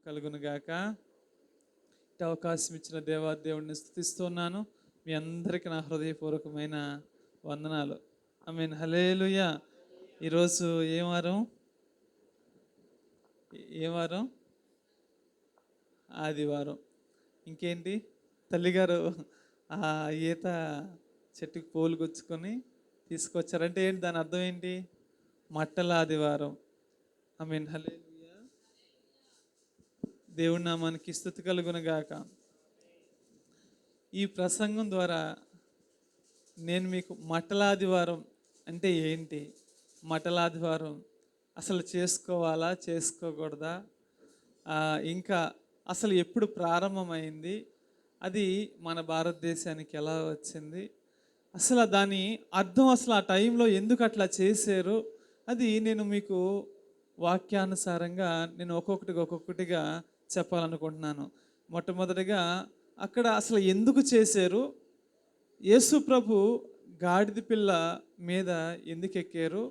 కలుగునుగాక. ఇటు అవకాశం ఇచ్చిన దేవుడిని స్తుతిస్తున్నాను. మీ అందరికీ నా హృదయపూర్వకమైన వందనాలు. ఆమేన్. హల్లెలూయా. ఈరోజు ఏం వారం? ఆదివారం. ఇంకేంటి, తల్లిగారు ఆ ఈత చెట్టుకు పోలు గుచ్చుకొని తీసుకొచ్చారంటే ఏంటి, దాని అర్థం ఏంటి? మట్టల ఆదివారం. ఆమేన్. హల్లెలూయా. దేవుడి నామానికి స్తుతి కలుగునుగాక. ఈ ప్రసంగం ద్వారా నేను మీకు మట్టలాదివారం అంటే ఏంటి, మట్టలాదివారం అసలు చేసుకోవాలా చేసుకోకూడదా, ఇంకా అసలు ఎప్పుడు ప్రారంభమైంది, అది మన భారతదేశానికి ఎలా వచ్చింది, అసలు దాని అర్థం, అసలు ఆ టైంలో ఎందుకు అట్లా చేశారు, అది నేను మీకు వాక్యానుసారంగా నేను ఒక్కొక్కటిగా చెప్పాలనుకుంటున్నాను. మొట్టమొదటిగా అక్కడ అసలు ఎందుకు చేశారు, యేసు ప్రభు గాడిద పిల్ల మీద ఎందుకు ఎక్కారు,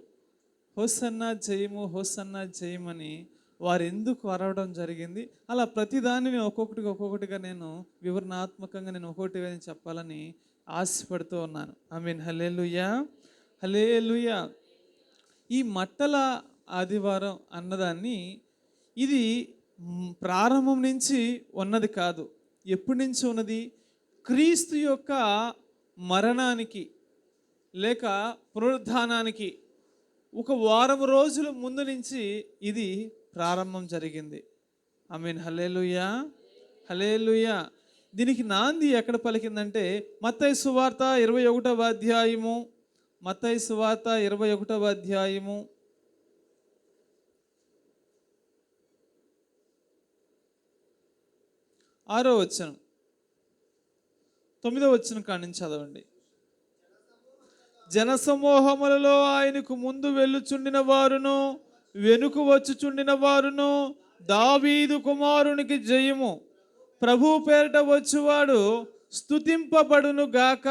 హోసన్నా జయము హోసన్నా జయమని వారు ఎందుకు అరవడం జరిగింది, అలా ప్రతిదాన్ని ఒక్కొక్కటిగా నేను వివరణాత్మకంగా నేను ఒక్కొక్కటిగా చెప్పాలని ఆశపడుతూ ఉన్నాను. ఆమేన్. హల్లెలూయా. హల్లెలూయా. ఈ మట్టల ఆదివారం అన్నదాన్ని, ఇది ప్రారంభం నుంచి ఉన్నది కాదు. ఎప్పటి నుంచి ఉన్నది? క్రీస్తు యొక్క మరణానికి లేక పునరుద్ధానానికి ఒక వారం రోజుల ముందు నుంచి ఇది ప్రారంభం జరిగింది. ఆమేన్. హల్లెలూయా. హల్లెలూయా. దీనికి నాంది ఎక్కడ పలికిందంటే మత్తయి సువార్త 21వ అధ్యాయము, మత్తయి సువార్త 21వ అధ్యాయము 6వ వచనం, 9వ వచనం కాడి నుంచి చదవండి. జనసమూహములలో ఆయనకు ముందు వెళ్ళుచుండిన వారును వెనుక వచ్చుచుండిన వారును, దావీదు కుమారునికి జయము, ప్రభు పేరిట వచ్చువాడు స్తుతింపబడును గాక,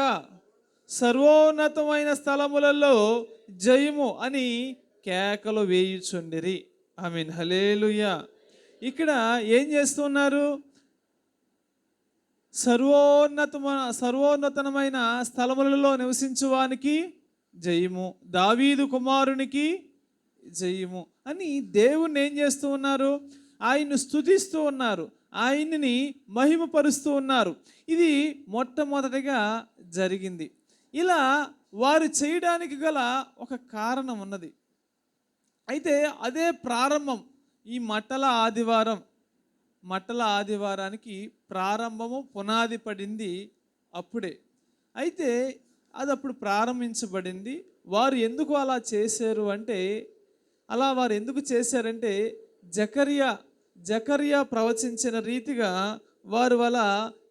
సర్వోన్నతమైన స్థలములలో జయము అని కేకలు వేయుచుండిరి. ఆమేన్. హల్లెలూయా. ఇక్కడ ఏం చేస్తున్నారు? సర్వోన్నతమైన స్థలములలో నివసించువానికి జయము, దావీదు కుమారునికి జయము అని దేవుణ్ణి ఏం చేస్తూ ఉన్నారు? ఆయన్ను స్తుతిస్తూ ఉన్నారు, ఆయన్ని మహిమపరుస్తూ ఉన్నారు. ఇది మొట్టమొదటిగా జరిగింది. ఇలా వారు చేయడానికి గల ఒక కారణం ఉన్నది. అయితే అదే ప్రారంభం. ఈ మట్టల ఆదివారానికి ప్రారంభము, పునాది పడింది అప్పుడే. అయితే అది అప్పుడు ప్రారంభించబడింది. వారు ఎందుకు అలా చేశారు అంటే, వారు ఎందుకు చేశారంటే జకర్యా ప్రవచించిన రీతిగా వారు అలా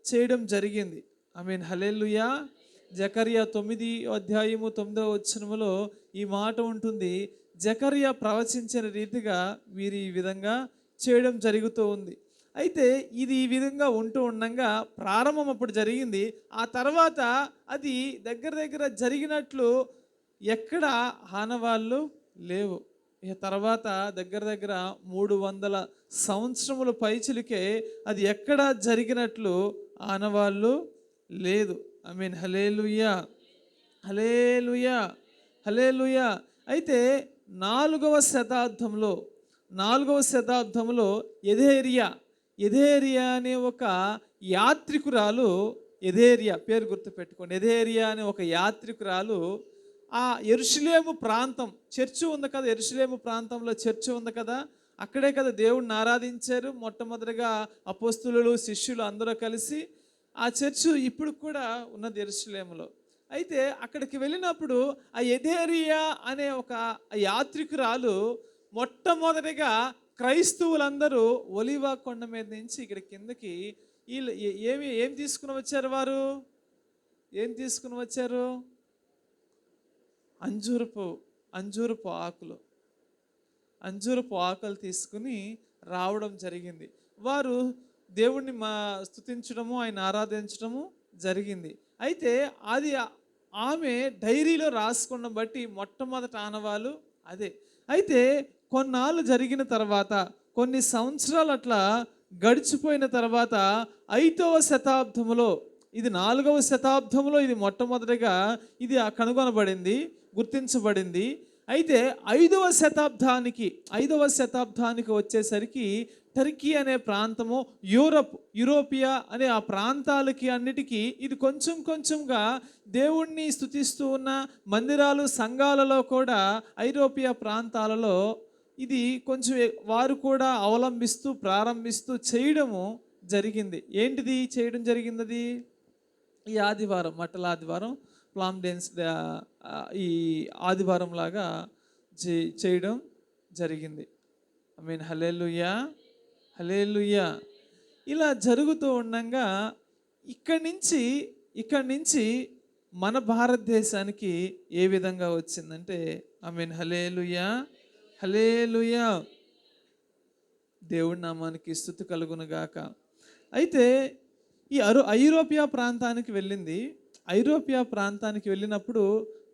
చేయడం జరిగింది. ఆమేన్. హల్లెలూయా. జకర్యా 9వ అధ్యాయము 9వ వచనములో ఈ మాట ఉంటుంది. జకర్యా ప్రవచించిన రీతిగా వీరు ఈ విధంగా చేయడం జరుగుతూ ఉంది. అయితే ఇది ఈ విధంగా ఉంటూ ఉండగా ప్రారంభం అప్పుడు జరిగింది. ఆ తర్వాత అది దగ్గర జరిగినట్లు ఎక్కడ ఆనవాళ్ళు లేవు. ఇక తర్వాత దగ్గర 300 సంవత్సరముల పైచిలికే అది ఎక్కడ జరిగినట్లు ఆనవాళ్ళు లేదు. ఆమేన్. హల్లెలూయా. హల్లెలూయా. హల్లెలూయా. అయితే 4వ శతాబ్దంలో ఎథేరియా అనే ఒక యాత్రికురాలు, ఎథేరియా పేరు గుర్తుపెట్టుకోండి. ఎథేరియా అనే ఒక యాత్రికురాలు ఆ యెరూషలేము ప్రాంతం, చర్చి ఉంది కదా, యెరూషలేము ప్రాంతంలో చర్చి ఉంది కదా, అక్కడే కదా దేవుణ్ణి ఆరాధించారు మొట్టమొదటిగా అపోస్తలులు, శిష్యులు అందరూ కలిసి. ఆ చర్చి ఇప్పుడు కూడా ఉన్నది యెరూషలేములో. అయితే అక్కడికి వెళ్ళినప్పుడు ఆ ఎథేరియా అనే ఒక యాత్రికురాలు మొట్టమొదటిగా క్రైస్తవులందరూ ఒలీవ కొండ మీద నుంచి ఇక్కడ కిందకి ఏం తీసుకుని వచ్చారు? వారు ఏం తీసుకుని వచ్చారు? అంజూరపు ఆకులు తీసుకుని రావడం జరిగింది. వారు దేవుణ్ణి స్తుతించడము, ఆయన ఆరాధించడము జరిగింది. అయితే అది ఆమె డైరీలో రాసుకున్న బట్టి మొట్టమొదటి ఆనవాళ్ళు అదే. అయితే కొన్నాళ్ళు జరిగిన తర్వాత, కొన్ని సంవత్సరాలు అట్లా గడిచిపోయిన తర్వాత 5వ శతాబ్దంలో, ఇది 4వ శతాబ్దంలో ఇది మొట్టమొదటిగా ఇది కనుగొనబడింది, గుర్తించబడింది. అయితే 5వ శతాబ్దానికి వచ్చేసరికి టర్కీ అనే ప్రాంతము, యూరోపియా అనే ఆ ప్రాంతాలకి అన్నిటికీ ఇది కొంచెం కొంచెంగా దేవుణ్ణి స్తుతిస్తూ ఉన్న మందిరాలు, సంఘాలలో కూడా ఐరోపియా ప్రాంతాలలో ఇది కొంచెం వారు కూడా ప్రారంభిస్తూ చేయడము జరిగింది. ఏంటిది చేయడం జరిగింది? అది ఈ ఆదివారం, మట్టల ఆదివారం, ప్లామ్ డెన్స్, ఈ ఆదివారం లాగా చేయడం జరిగింది. ఐ మీన్ హల్లెలూయా, హల్లెలూయా. ఇలా జరుగుతూ ఉండగా ఇక్కడి నుంచి మన భారతదేశానికి ఏ విధంగా వచ్చిందంటే, ఐ మీన్ హల్లెలూయా, హల్లెలూయా, దేవుడి నామానికి స్తుతి కలుగును గాక. అయితే ఈ ఐరోపియా ప్రాంతానికి వెళ్ళింది. ఐరోపియా ప్రాంతానికి వెళ్ళినప్పుడు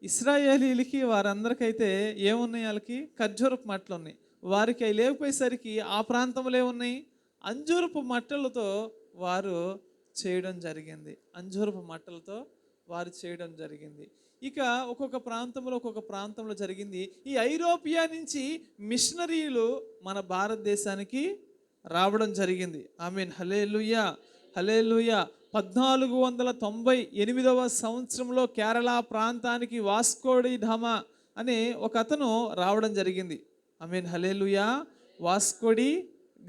ఇశ్రాయేలీలకి వారందరికైతే ఏమున్నాయి? వాళ్ళకి ఖర్జూరపు మట్టలు ఉన్నాయి. వారికి అవి లేకపోయేసరికి ఆ ప్రాంతంలో ఏమున్నాయి? అంజూరపు మట్టలతో వారు చేయడం జరిగింది. అంజూరపు మట్టలతో వారు చేయడం జరిగింది. ఇక ఒక్కొక్క ప్రాంతంలో జరిగింది. ఈ ఐరోపియా నుంచి మిషనరీలు మన భారతదేశానికి రావడం జరిగింది. ఐ మీన్ హల్లెలూయా, హల్లెలూయా. 1498వ సంవత్సరంలో కేరళ ప్రాంతానికి వాస్కోడి డామా అనే ఒక అతను రావడం జరిగింది. I mean hallelujah. Vasco da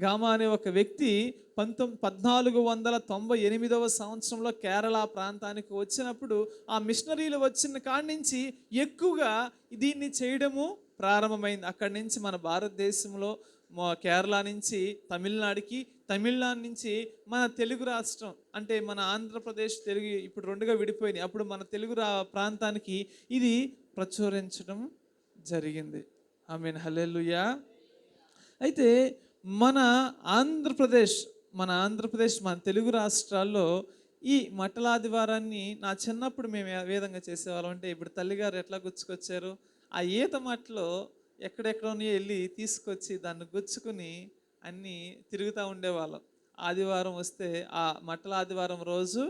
Gama అనే ఒక వ్యక్తి 1498వ సంవత్సరంలో కేరళ ప్రాంతానికి వచ్చినప్పుడు ఆ మిషనరీలు వచ్చిన కాడి నుంచి ఎక్కువగా దీన్ని చేయడము ప్రారంభమైంది. అక్కడి నుంచి మన భారతదేశంలో కేరళ నుంచి తమిళనాడు నుంచి మన తెలుగు రాష్ట్రం, అంటే మన ఆంధ్రప్రదేశ్, తెలుగు ఇప్పుడు రెండుగా విడిపోయినాయి. అప్పుడు మన తెలుగు ప్రాంతానికి ఇది ప్రచురించడం జరిగింది. ఐ మీన్ హల్లెలూయా. అయితే మన ఆంధ్రప్రదేశ్, మన తెలుగు రాష్ట్రాల్లో ఈ మట్టలాదివారాన్ని నా చిన్నప్పుడు మేము ఏ విధంగా చేసేవాళ్ళం అంటే, ఇప్పుడు తల్లిగారు ఎట్లా గుచ్చుకొచ్చారు, ఆ ఈత మట్టలో ఎక్కడెక్కడో వెళ్ళి తీసుకొచ్చి దాన్ని గుచ్చుకుని అన్నీ తిరుగుతూ ఉండేవాళ్ళం. ఆదివారం వస్తే ఆ మట్టల ఆదివారం రోజు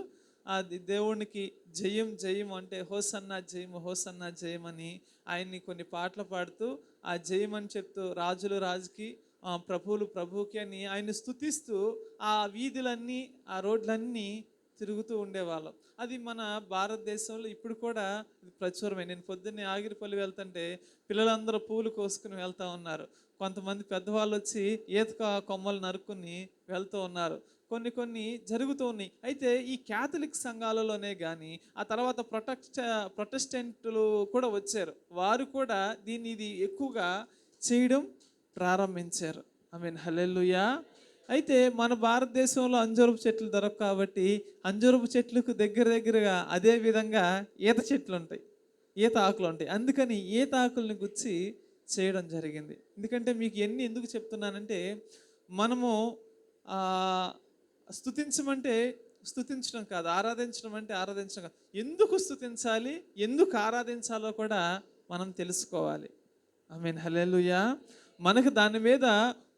అది దేవునికి జయం జయం అంటే హోసన్నా జయం, హోసన్నా జయం అని ఆయన్ని కొన్ని పాటలు పాడుతూ ఆ జయం అని చెప్తూ, రాజులు రాజుకి, ప్రభువులు ప్రభువుకి అని ఆయన్ని స్తుతిస్తూ ఆ వీధులన్నీ, ఆ రోడ్లన్నీ తిరుగుతూ ఉండేవాళ్ళం. అది మన భారతదేశంలో ఇప్పుడు కూడా ప్రచురమే. నేను పొద్దున్నే ఆగిరిపల్లి వెళ్తుంటే పిల్లలందరూ పూలు కోసుకుని వెళ్తూ ఉన్నారు. కొంతమంది పెద్దవాళ్ళు వచ్చి ఈత కొమ్మలు నరుక్కుని వెళ్తూ ఉన్నారు. కొన్ని జరుగుతూ ఉన్నాయి. అయితే ఈ క్యాథలిక్ సంఘాలలోనే కానీ ఆ తర్వాత ప్రొటెస్టెంట్లు కూడా వచ్చారు. వారు కూడా ఇది ఎక్కువగా చేయడం ప్రారంభించారు. ఐ మీన్ హల్లెలూయా. అయితే మన భారతదేశంలో అంజూరపు చెట్లు దొరకవు కాబట్టి అంజూరపు చెట్లకు దగ్గరగా అదే విధంగా ఈత చెట్లు ఉంటాయి, ఈత ఆకులు ఉంటాయి. అందుకని ఈత ఆకుల్ని గుచ్చి చేయడం జరిగింది. ఎందుకంటే మీకు ఎందుకు చెప్తున్నానంటే, మనము స్తుతించడం కాదు, ఆరాధించడం అంటే ఆరాధించడం కాదు. ఎందుకు స్తుతించాలి, ఎందుకు ఆరాధించాలో కూడా మనం తెలుసుకోవాలి. ఐ మీన్ హల్లెలూయా. మనకు దాని మీద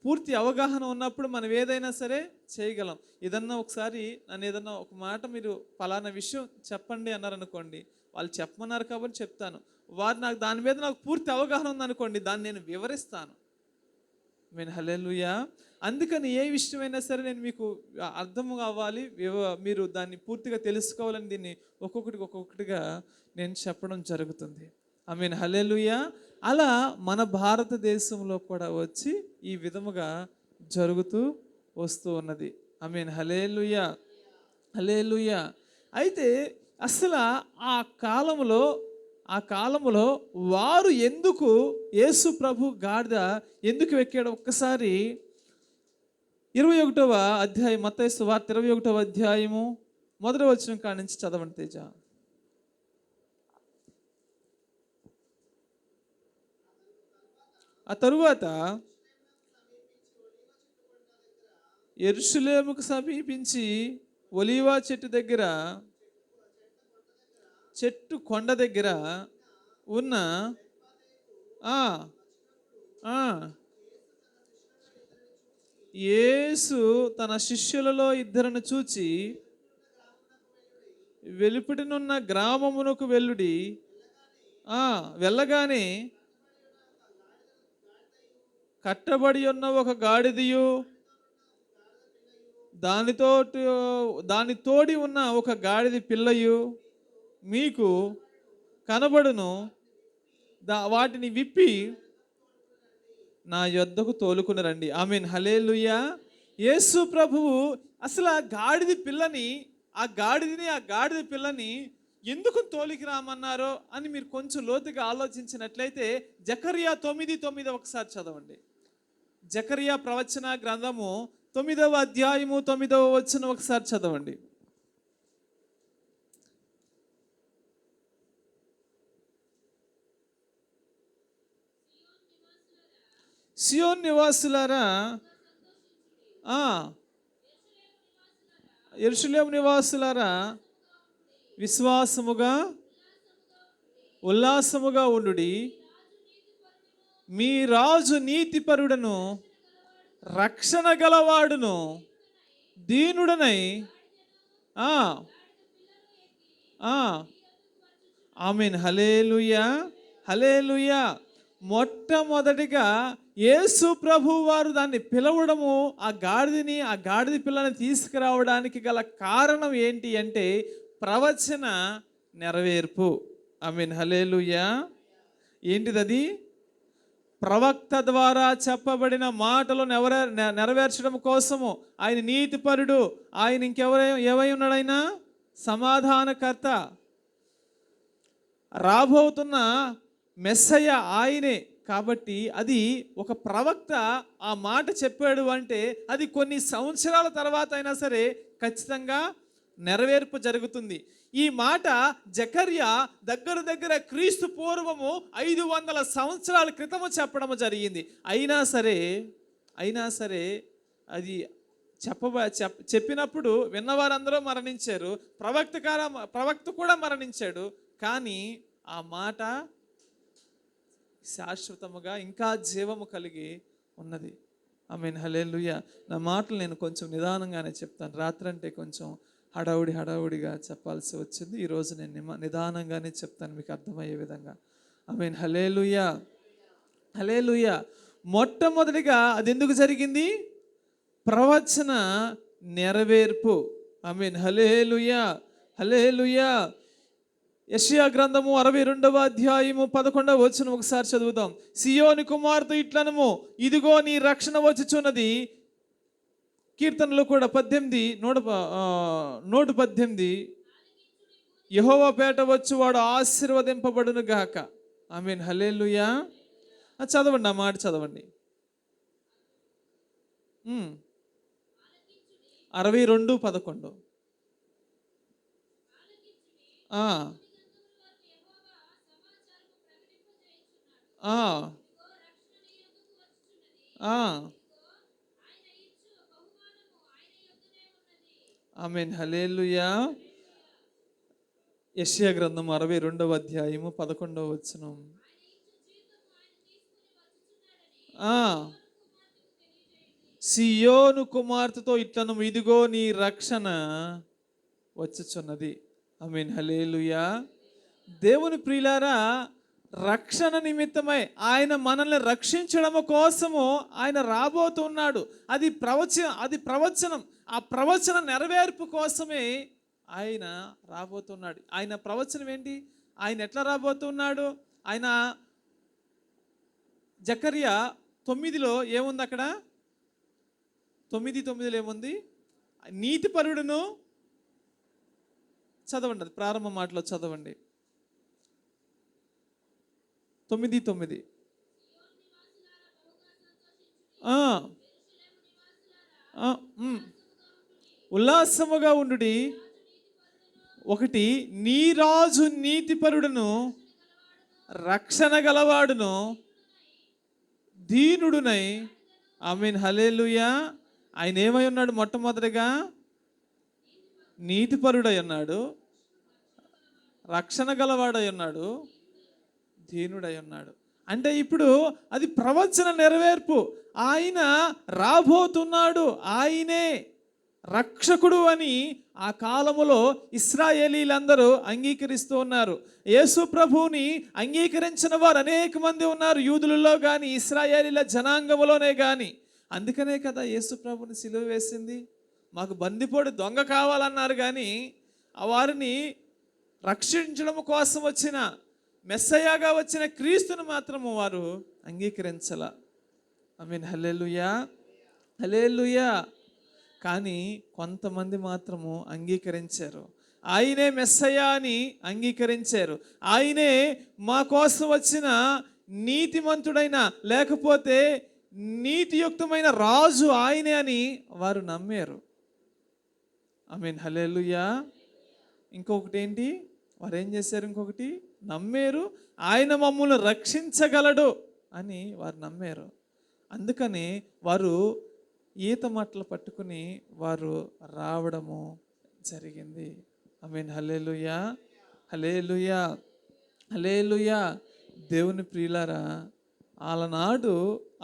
పూర్తి అవగాహన ఉన్నప్పుడు మనం ఏదైనా సరే చేయగలం. ఏదన్నా ఒక మాట మీరు పలానా విషయం చెప్పండి అన్నారనుకోండి, వాళ్ళు చెప్పమన్నారు కాబట్టి చెప్తాను. దాని మీద నాకు పూర్తి అవగాహన ఉందనుకోండి, దాన్ని నేను వివరిస్తాను. ఐ మీన్ హల్లెలూయా. అందుకని ఏ విషయమైనా సరే నేను మీకు అర్థం అవ్వాలి, మీరు దాన్ని పూర్తిగా తెలుసుకోవాలని దీన్ని ఒక్కొక్కటిగా నేను చెప్పడం జరుగుతుంది. ఐ మీన్ హల్లెలూయా. అలా మన భారతదేశంలో కూడా వచ్చి ఈ విధముగా జరుగుతూ వస్తూ ఉన్నది. ఐ మీన్ హల్లెలూయా, హల్లెలూయా. అయితే అసలు ఆ కాలములో వారు ఎందుకు యేసు ప్రభు గాడిద ఎందుకు ఎక్కాడు? ఒక్కసారి 21వ అధ్యాయం, మత్తయి సువార్త 21వ అధ్యాయము 1వ వచనం కాడి నుంచి చదవండి తేజ. ఆ తరువాత యెరూషలేముకు సమీపించి ఒలీవ చెట్టు కొండ దగ్గర ఉన్న యేసు తన శిష్యులలో ఇద్దరిని చూచి, వెలుపటినున్న గ్రామమునకు వెళ్ళుడి. వెళ్ళగానే కట్టబడి ఉన్న ఒక గాడిదయు దాని తోడి ఉన్న ఒక గాడిద పిల్లయు మీకు కనబడును. వాటిని విప్పి నా యొద్దకు తోలుకుని రండి. ఆమేన్, హల్లెలూయా. యేసు ప్రభువు అసలు ఆ గాడిద పిల్లని ఎందుకు తోలికి రామన్నారో అని మీరు కొంచెం లోతుగా ఆలోచించినట్లయితే జకర్యా 9:9 ఒకసారి చదవండి. జకర్యా ప్రవచన గ్రంథము 9వ అధ్యాయము 9వ వచనం ఒకసారి చదవండి. సియోన్ నివాసులారా, యెరూషలేము నివాసులారా, విశ్వాసముగా ఉల్లాసముగా ఉండుడి. మీ రాజు నీతిపరుడను రక్షణ గలవాడును దీనుడనై ఆమేన్, హల్లెలూయా, హల్లెలూయా. మొట్టమొదటిగా యేసు ప్రభు వారు దాన్ని పిలవడము, ఆ గాడిద పిల్లని తీసుకురావడానికి గల కారణం ఏంటి అంటే ప్రవచన నెరవేర్పు. ఆమేన్, హల్లెలూయా. ఏంటిది? ప్రవక్త ద్వారా చెప్పబడిన మాటలు నెరవేర్చడం కోసము. ఆయన నీతిపరుడు, ఆయన ఏమై ఉన్నాడైనా సమాధానకర్త. రాబోతున్న మెస్సయ్య ఆయనే. కాబట్టి అది ఒక ప్రవక్త ఆ మాట చెప్పాడు అంటే అది కొన్ని సంవత్సరాల తర్వాత అయినా సరే ఖచ్చితంగా నెరవేర్పు జరుగుతుంది. ఈ మాట జకర్యా దగ్గర క్రీస్తు పూర్వము 500 సంవత్సరాల క్రితము చెప్పడము జరిగింది. అయినా సరే అది చెప్పినప్పుడు విన్నవారందరూ మరణించారు, ప్రవక్త కూడా మరణించాడు. కానీ ఆ మాట శాశ్వతముగా ఇంకా జీవము కలిగి ఉన్నది. ఆమేన్, హల్లెలూయా. నా మాటలు నేను కొంచెం నిదానంగానే చెప్తాను. రాత్రంటే కొంచెం హడావుడిగా చెప్పాల్సి వచ్చింది. ఈరోజు నేను నిదానంగానే చెప్తాను, మీకు అర్థమయ్యే విధంగా. ఆమేన్, హల్లెలూయా, హల్లెలూయా. మొట్టమొదటిగా అది ఎందుకు జరిగింది? ప్రవచన నెరవేర్పు. ఆమేన్, హల్లెలూయా, హల్లెలూయా. యెషయా గ్రంథము 62వ అధ్యాయము 11వ వచనం ఒకసారి చదువుదాం. సియోని కుమార్తె ఇట్లనము, ఇదిగో నీ రక్షణ వచ్చుచున్నది. కీర్తనలో కూడా 118 యెహోవా పేట వచ్చు వాడు ఆశీర్వదింపబడును గాక. ఆమేన్, హల్లెలూయా. చదవండి, ఆ మాట చదవండి. 62:11. ఆమేన్, హల్లెలూయా. యెషయా గ్రంథం 62వ అధ్యాయము 11వ వచనం. సియోను కుమార్తెతో ఇట్లను, ఇదిగో నీ రక్షణ వచ్చుచున్నది. ఆమేన్, హల్లెలూయా. దేవుని ప్రియులారా, రక్షణ నిమిత్తమై ఆయన మనల్ని రక్షించడం కోసము ఆయన రాబోతున్నాడు. అది ప్రవచనం. ఆ ప్రవచన నెరవేర్పు కోసమే ఆయన రాబోతున్నాడు. ఆయన ప్రవచనం ఏంటి? ఆయన ఎట్లా రాబోతున్నాడు? ఆయన జకర్యా 9లో ఏముంది? అక్కడ 9:9 ఏముంది? నీతిపరుడును, చదవండి, అది ప్రారంభ మాటలో చదవండి. 9:9. ఉల్లాసముగా ఉండుడి. ఒకటి, నీ రాజు నీతిపరుడును రక్షణ గలవాడును దీనుడునై. ఆమేన్, హల్లెలూయా. ఆయన ఏమై ఉన్నాడు? మొట్టమొదటిగా నీతిపరుడై ఉన్నాడు, రక్షణ గలవాడై ఉన్నాడు, దీనుడై ఉన్నాడు. అంటే ఇప్పుడు అది ప్రవచన నెరవేర్పు. ఆయన రాబోతున్నాడు, ఆయనే రక్షకుడు అని ఆ కాలములో ఇశ్రాయేలీలందరూ అంగీకరిస్తూ ఉన్నారు. యేసు ప్రభువుని అంగీకరించిన వారు అనేక మంది ఉన్నారు, యూదులలో కానీ ఇశ్రాయేలీల జనాంగములోనే కానీ. అందుకనే కదా యేసు ప్రభుని సిలువ వేసింది. మాకు బందిపోడు దొంగ కావాలన్నారు కానీ ఆ వారిని రక్షించడం కోసం వచ్చిన మెస్సయ్యగా వచ్చిన క్రీస్తుని మాత్రము వారు అంగీకరించాల. ఆమేన్, హల్లెలూయా, హల్లెలూయా. కానీ కొంతమంది మాత్రము అంగీకరించారు. ఆయనే మెస్సయ్య అని అంగీకరించారు. ఆయనే మా కోసం వచ్చిన నీతిమంతుడైన, లేకపోతే నీతియుక్తమైన రాజు ఆయనే అని వారు నమ్మారు. ఆమేన్, హల్లెలూయా. ఇంకొకటి ఏంటి, వారు ఏం చేశారు? ఇంకొకటి నమ్మారు, ఆయన మమ్మల్ని రక్షించగలడు అని వారు నమ్మారు. అందుకని వారు ఈత మట్టలు పట్టుకుని వారు రావడము జరిగింది. ఆమేన్, హల్లెలూయా, హల్లెలూయా, హల్లెలూయా. దేవుని ప్రియులారా,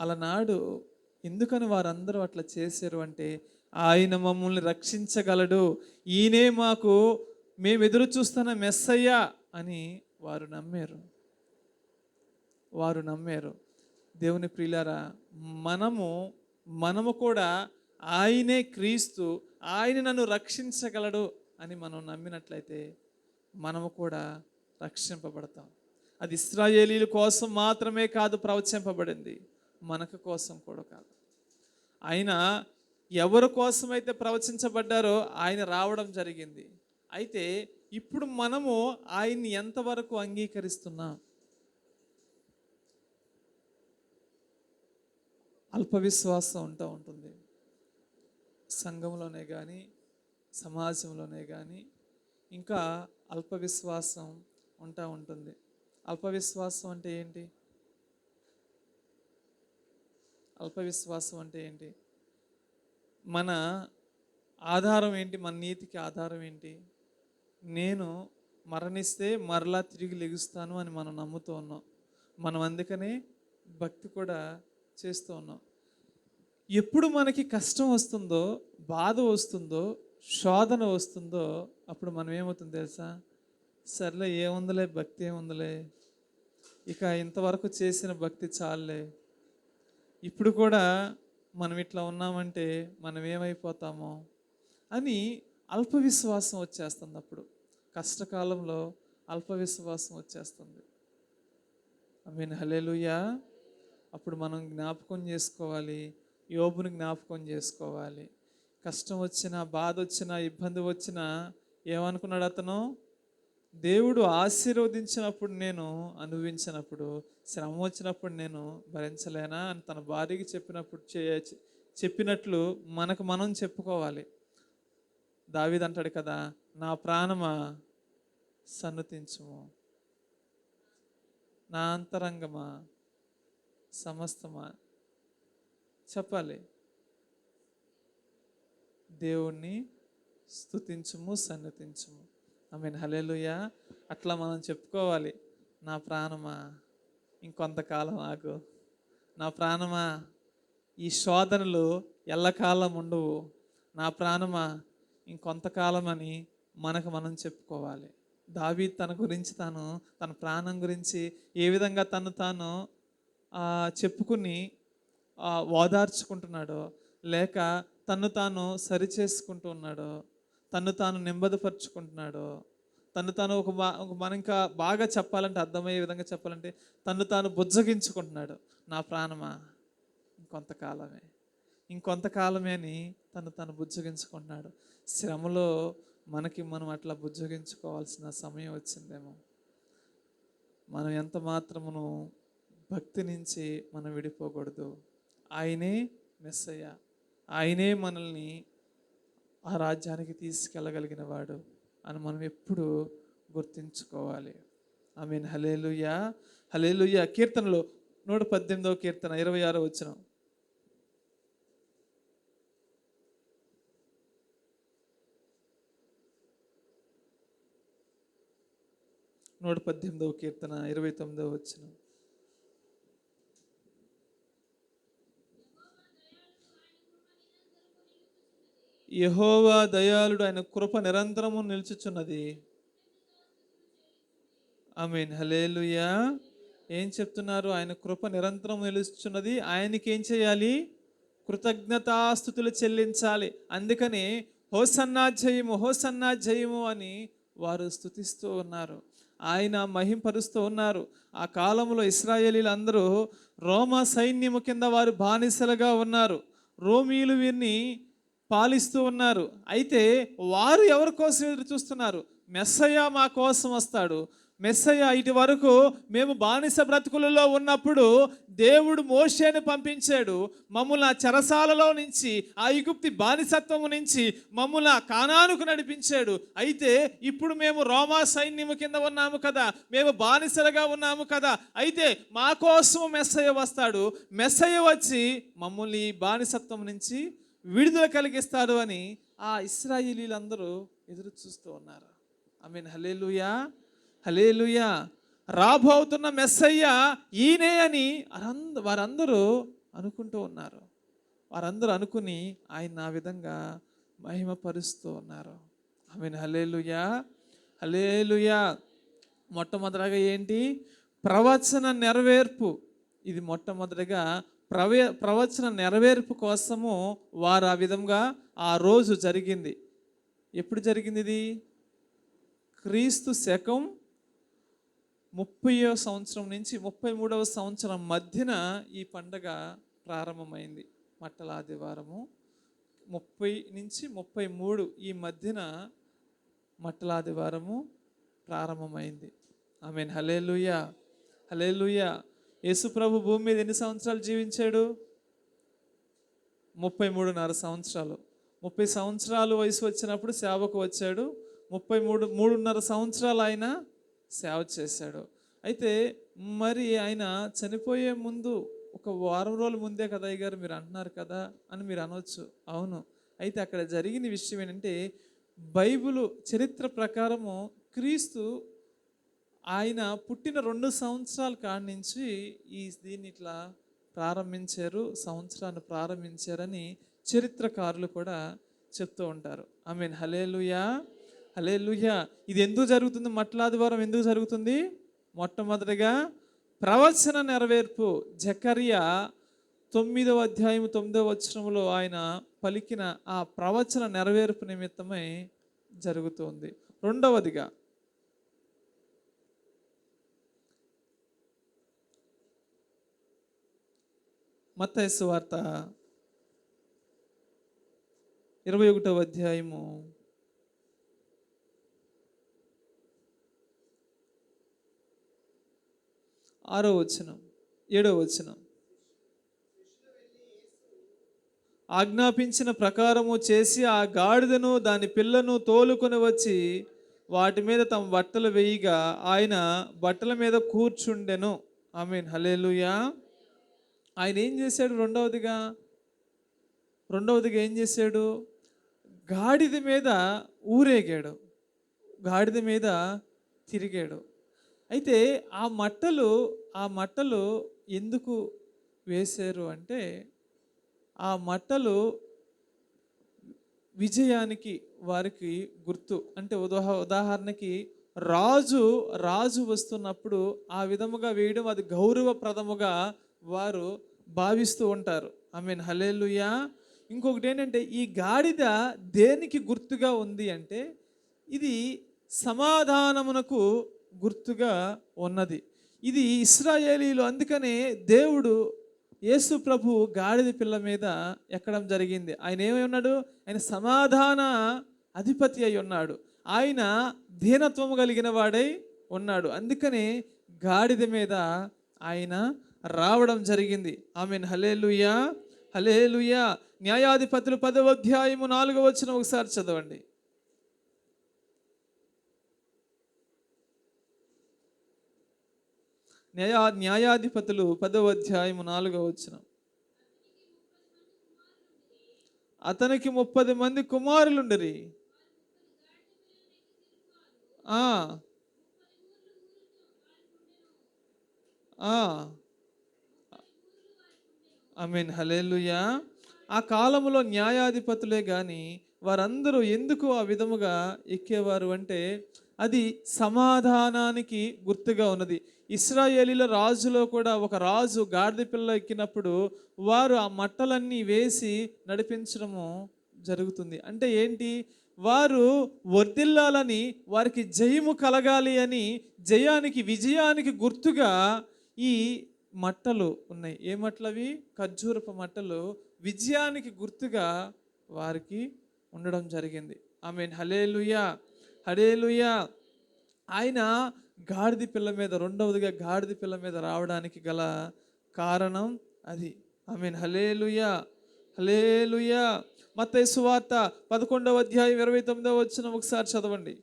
అలనాడు ఎందుకని వారందరూ అట్లా చేశారు అంటే, ఆయన మమ్మల్ని రక్షించగలడు, ఈయనే మేము ఎదురు చూస్తున్న మెస్సయ్య అని వారు నమ్మారు. దేవుని ప్రియులారా, మనము కూడా ఆయనే క్రీస్తు, ఆయన నన్ను రక్షించగలడు అని మనం నమ్మినట్లయితే మనము కూడా రక్షింపబడతాం. అది ఇశ్రాయేలీల కోసం మాత్రమే కాదు ప్రవచింపబడింది, మనకు కోసం కూడా కాదు. ఆయన ఎవరి కోసమైతే ప్రవచించబడ్డారో ఆయన రావడం జరిగింది. అయితే ఇప్పుడు మనము ఆయన్ని ఎంతవరకు అంగీకరిస్తున్నాం? అల్ప విశ్వాసం ఉంటుంది సంఘంలోనే కానీ, సమాజంలోనే కానీ. ఇంకా అల్ప విశ్వాసం ఉంటుంది. అల్ప విశ్వాసం అంటే ఏంటి? అల్ప విశ్వాసం అంటే ఏంటి? మన ఆధారం ఏంటి? మన నీతికి ఆధారం ఏంటి? నేను మరణిస్తే మరలా తిరిగి లెగుస్తాను అని మనం నమ్ముతూ ఉన్నాం. మనం అందుకనే భక్తి కూడా చేస్తూ ఉన్నాం. ఎప్పుడు మనకి కష్టం వస్తుందో, బాధ వస్తుందో, శోధన వస్తుందో, అప్పుడు మనం ఏమవుతుంది తెలుసా? సర్లే, ఏముందిలే, భక్తి ఏముందిలే, ఇక ఇంతవరకు చేసిన భక్తి చాలులే, ఇప్పుడు కూడా మనం ఇట్లా ఉన్నామంటే మనం ఏమైపోతామో అని అల్ప విశ్వాసం వచ్చేస్తుంది. అప్పుడు కష్టకాలంలో అల్ప విశ్వాసం వచ్చేస్తుంది. ఆమేన్, హల్లెలూయా. అప్పుడు మనం జ్ఞాపకం చేసుకోవాలి, యోబుని జ్ఞాపకం చేసుకోవాలి. కష్టం వచ్చినా, బాధ వచ్చినా, ఇబ్బంది వచ్చినా ఏమనుకున్నాడు అతను? దేవుడు ఆశీర్వదించినప్పుడు నేను అనుభవించినప్పుడు, శ్రమ వచ్చినప్పుడు నేను భరించలేనా అని తన భార్యకి చెప్పినట్లు మనకు మనం చెప్పుకోవాలి. దావీదు అంటాడు కదా, నా ప్రాణమా సన్నుతించుము, నా అంతరంగమా సమస్తమా. చెప్పాలి, దేవుణ్ణి స్తుతించుము, సన్నతించుము. ఆమేన్, హల్లెలూయా. అట్లా మనం చెప్పుకోవాలి. నా ప్రాణమా ఇంకొంతకాలం ఆగు, నా ప్రాణమా ఈ శోధనలు ఎల్లకాలం ఉండవు, నా ప్రాణమా ఇంకొంతకాలం అని మనకు మనం చెప్పుకోవాలి. దావీదు తన గురించి తన ప్రాణం గురించి ఏ విధంగా తాను చెప్పుకుని ఓదార్చుకుంటున్నాడో, లేక తాను సరిచేసుకుంటూ ఉన్నాడో, తాను నెమ్మదిపరుచుకుంటున్నాడో, తాను మనం ఇంకా బాగా చెప్పాలంటే, అర్థమయ్యే విధంగా చెప్పాలంటే తాను బుజ్జగించుకుంటున్నాడు. నా ప్రాణమా ఇంకొంతకాలమే అని తాను బుజ్జగించుకుంటున్నాడు. శ్రమలో మనం అట్లా బుజ్జగించుకోవాల్సిన సమయం వచ్చిందేమో. మనం ఎంత మాత్రమును భక్తి నుంచి మనం విడిపోకూడదు. ఆయనే మెస్సయ్య, ఆయనే మనల్ని ఆ రాజ్యానికి తీసుకెళ్ళగలిగిన వాడు అని మనం ఎప్పుడు గుర్తించుకోవాలి. ఆమేన్, హల్లెలూయా, హల్లెలూయా. కీర్తనలో 118వ కీర్తన 26వ వచనం. 118వ కీర్తన 29వ వచనం. యెహోవా దయాళుడు, ఆయన కృప నిరంతరము నిలుచుచున్నది. ఆమేన్, హల్లెలూయా. ఏం చెప్తున్నారు? ఆయన కృప నిరంతరం నిలుచుచున్నది. ఆయనకి ఏం చేయాలి? కృతజ్ఞతాస్తుతులు చెల్లించాలి. అందుకని హోసన్నా జయము, హోసన్నా జయము అని వారు స్తుతిస్తూ ఉన్నారు. ఆయన మహింపరుస్తూ ఉన్నారు. ఆ కాలంలో ఇశ్రాయేలీలు అందరూ రోమా సైన్యము కింద వారు బానిసలుగా ఉన్నారు. రోమీయులు వీరిని పాలిస్తూ ఉన్నారు. అయితే వారు ఎవరి కోసం ఎదురు చూస్తున్నారు? మెస్సయ్య మా కోసం వస్తాడు. మెస్సయ్య, ఇటు వరకు మేము బానిస బ్రతుకులలో ఉన్నప్పుడు దేవుడు మోషేని పంపించాడు. మమ్ముల చెరసాలలో నుంచి, ఆ ఐగుప్తి బానిసత్వము నుంచి మమ్ముల కానానుకు నడిపించాడు. అయితే ఇప్పుడు మేము రోమా సైన్యము కింద ఉన్నాము కదా, మేము బానిసలుగా ఉన్నాము కదా, అయితే మా కోసం మెస్సయ్య వస్తాడు. మెస్సయ్య వచ్చి మమ్మల్ని ఈ బానిసత్వం నుంచి విడుదల కలిగిస్తాడు అని ఆ ఇశ్రాయేలీలందరూ ఎదురు చూస్తూ ఉన్నారు. ఆమేన్, హల్లెలూయా, హల్లెలూయా. రాబోతున్న మెస్సయ్య ఈయనే అని వారందరూ అనుకుంటూ ఉన్నారు. వారందరూ అనుకుని ఆయన ఆ విధంగా మహిమపరుస్తూ ఉన్నారు. ఆమేన్, హల్లెలూయా, హల్లెలూయా. మొట్టమొదటిగా ఏంటి? ప్రవచన నెరవేర్పు. ఇది మొట్టమొదటిగా ప్రవచన నెరవేర్పు కోసము వారు ఆ విధంగా ఆ రోజు జరిగింది. ఎప్పుడు జరిగింది ఇది? క్రీస్తు శకం 30వ సంవత్సరం నుంచి 33వ సంవత్సరం మధ్యన ఈ పండగ ప్రారంభమైంది. మట్టల ఆదివారము 30 నుంచి 33 ఈ మధ్యన మట్టల ఆదివారము ప్రారంభమైంది. ఆమేన్, హల్లెలూయా, హల్లెలూయా. యేసు ప్రభు భూమి మీద ఎన్ని సంవత్సరాలు జీవించాడు? 33.5 సంవత్సరాలు. 30 సంవత్సరాలు వయసు వచ్చినప్పుడు సేవకు వచ్చాడు. 3.5 సంవత్సరాలు ఆయన సేవ చేశాడు. అయితే మరి ఆయన చనిపోయే ముందు ఒక వారం రోజుల ముందే కదా అయ్యగారు మీరు అంటున్నారు కదా అని మీరు అనవచ్చు. అవును. అయితే అక్కడ జరిగిన విషయం ఏంటంటే, బైబిలు చరిత్ర ప్రకారము క్రీస్తు ఆయన పుట్టిన 2 సంవత్సరాల కాడి నుంచి దీన్ని ఇట్లా ప్రారంభించారు, సంవత్సరాన్ని ప్రారంభించారని చరిత్రకారులు కూడా చెప్తూ ఉంటారు. ఆమేన్, హల్లెలూయా, హల్లెలూయా. ఇది ఎందుకు జరుగుతుంది? మట్టల ఆదివారం ఎందుకు జరుగుతుంది? మొట్టమొదటిగా ప్రవచన నెరవేర్పు. జకరియా 9వ అధ్యాయం 9వ వచనంలో ఆయన పలికిన ఆ ప్రవచన నెరవేర్పు నిమిత్తమై జరుగుతుంది. రెండవదిగా మత్తయి సువార్త 21వ అధ్యాయము 6వ వచనం 7వ వచనం. ఆజ్ఞాపించిన ప్రకారము చేసి ఆ గాడిదను దాని పిల్లను తోలుకొని వచ్చి వాటి మీద తమ బట్టలు వేయగా ఆయన బట్టల మీద కూర్చుండెను. ఆమేన్, హల్లెలూయా. ఆయన ఏం చేశాడు? రెండవదిగా ఏం చేశాడు? గాడిద మీద ఊరేగాడు, గాడిద మీద తిరిగాడు. అయితే ఆ మట్టలు ఎందుకు వేశారు అంటే, ఆ మట్టలు విజయానికి వారికి గుర్తు. అంటే ఉదాహరణకి రాజు వస్తున్నప్పుడు ఆ విధముగా వేయడం అది గౌరవప్రదముగా వారు భావిస్తూ ఉంటారు. ఆమేన్, హల్లెలూయా. ఇంకొకటి ఏంటంటే, ఈ గాడిద దేనికి గుర్తుగా ఉంది అంటే, ఇది సమాధానమునకు గుర్తుగా ఉన్నది. ఇది ఇశ్రాయేలీలు, అందుకనే దేవుడు యేసు ప్రభు గాడిద పిల్ల మీద ఎక్కడం జరిగింది. ఆయన ఏమై ఉన్నాడు? ఆయన సమాధాన అధిపతి అయి ఉన్నాడు. ఆయన దీనత్వము కలిగిన వాడై ఉన్నాడు. అందుకనే గాడిద మీద ఆయన రావడం జరిగింది. ఆమేన్, హల్లెలూయా, హల్లెలూయా. న్యాయాధిపతులు 10వ అధ్యాయము 4వ వచనం ఒకసారి చదవండి. న్యాయాధిపతులు 10వ అధ్యాయము 4వ వచనం. అతనికి 30 మంది కుమారులుండిరి. ఆమేన్, హల్లెలూయా. ఆ కాలంలో న్యాయాధిపతులే కానీ వారందరూ ఎందుకు ఆ విధముగా ఎక్కేవారు అంటే అది సమాధానానికి గుర్తుగా ఉన్నది. ఇశ్రాయేలీల రాజులో కూడా ఒక రాజు గాడిద పిల్ల ఎక్కినప్పుడు వారు ఆ మట్టలన్నీ వేసి నడిపించడము జరుగుతుంది. అంటే ఏంటి? వారు వర్ధిల్లాలని, వారికి జయము కలగాలి అని, విజయానికి గుర్తుగా ఈ మట్టలు ఉన్నాయి. ఏ మట్టలవి? ఖర్జూరపు మట్టలు విజయానికి గుర్తుగా వారికి ఉండడం జరిగింది. ఆమేన్. హల్లెలూయా, హల్లెలూయా. ఆయన గాడిద పిల్ల మీద, రెండవదిగా గాడిద పిల్ల మీద రావడానికి గల కారణం అది. ఆమేన్. హల్లెలూయా, హల్లెలూయా. మత్తయి సువార్త 11వ అధ్యాయం 29వ వచనం ఒకసారి చదవండి.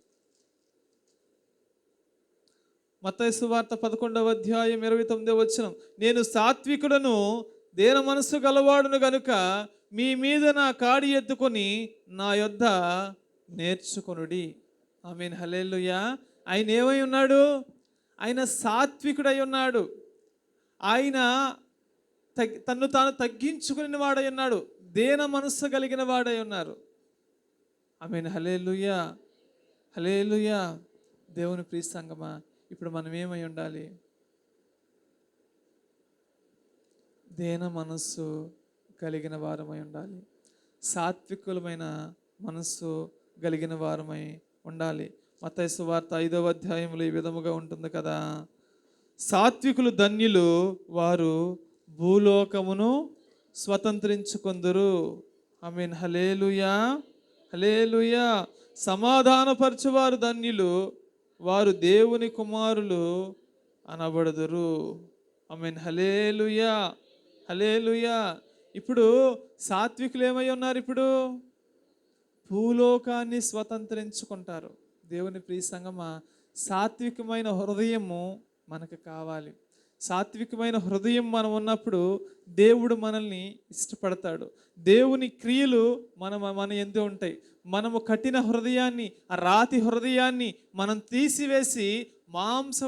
మత్తయి సువార్త 11వ అధ్యాయం 29వ వచనం. నేను సాత్వికుడను, దేన మనస్సు గలవాడును గనుక మీ మీద నా కాడి ఎత్తుకొని నా యొద్ద నేర్చుకొనుడి. ఆమేన్. హల్లెలూయా. ఆయన ఏమై ఉన్నాడు? ఆయన సాత్వికుడై ఉన్నాడు. ఆయన తన్ను తాను తగ్గించుకుని వాడై ఉన్నాడు. దేన మనస్సు కలిగిన వాడై ఉన్నారు. ఆమేన్. హల్లెలూయా, హల్లెలూయా. దేవుని ప్రియ సంగమా, ఇప్పుడు మనం ఏమై ఉండాలి? దేన మనస్సు కలిగిన వారమై ఉండాలి. సాత్వికులమైన మనస్సు కలిగిన వారమై ఉండాలి. మత్తయి సువార్త 5వ అధ్యాయంలో ఈ విధముగా ఉంటుంది కదా. సాత్వికులు ధన్యులు, వారు భూలోకమును స్వతంత్రించుకొందురు. ఆమేన్. హల్లెలూయా, హల్లెలూయా. సమాధానపరచువారు ధన్యులు, వారు దేవుని కుమారులు అనబడుదురు. ఆమేన్. హల్లెలూయా, హల్లెలూయా. ఇప్పుడు సాత్వికులు ఏమై ఉన్నారు? ఇప్పుడు భూలోకాన్ని స్వతంత్రించుకుంటారు. దేవుని ప్రియ సంగమా, సాత్వికమైన హృదయము మనకు కావాలి. సాత్వికమైన హృదయం మనం ఉన్నప్పుడు దేవుడు మనల్ని ఇష్టపడతాడు. దేవుని క్రియలు మన ఎందు ఉంటాయి. మనము కఠిన హృదయాన్ని, ఆ రాతి హృదయాన్ని మనం తీసివేసి మాంస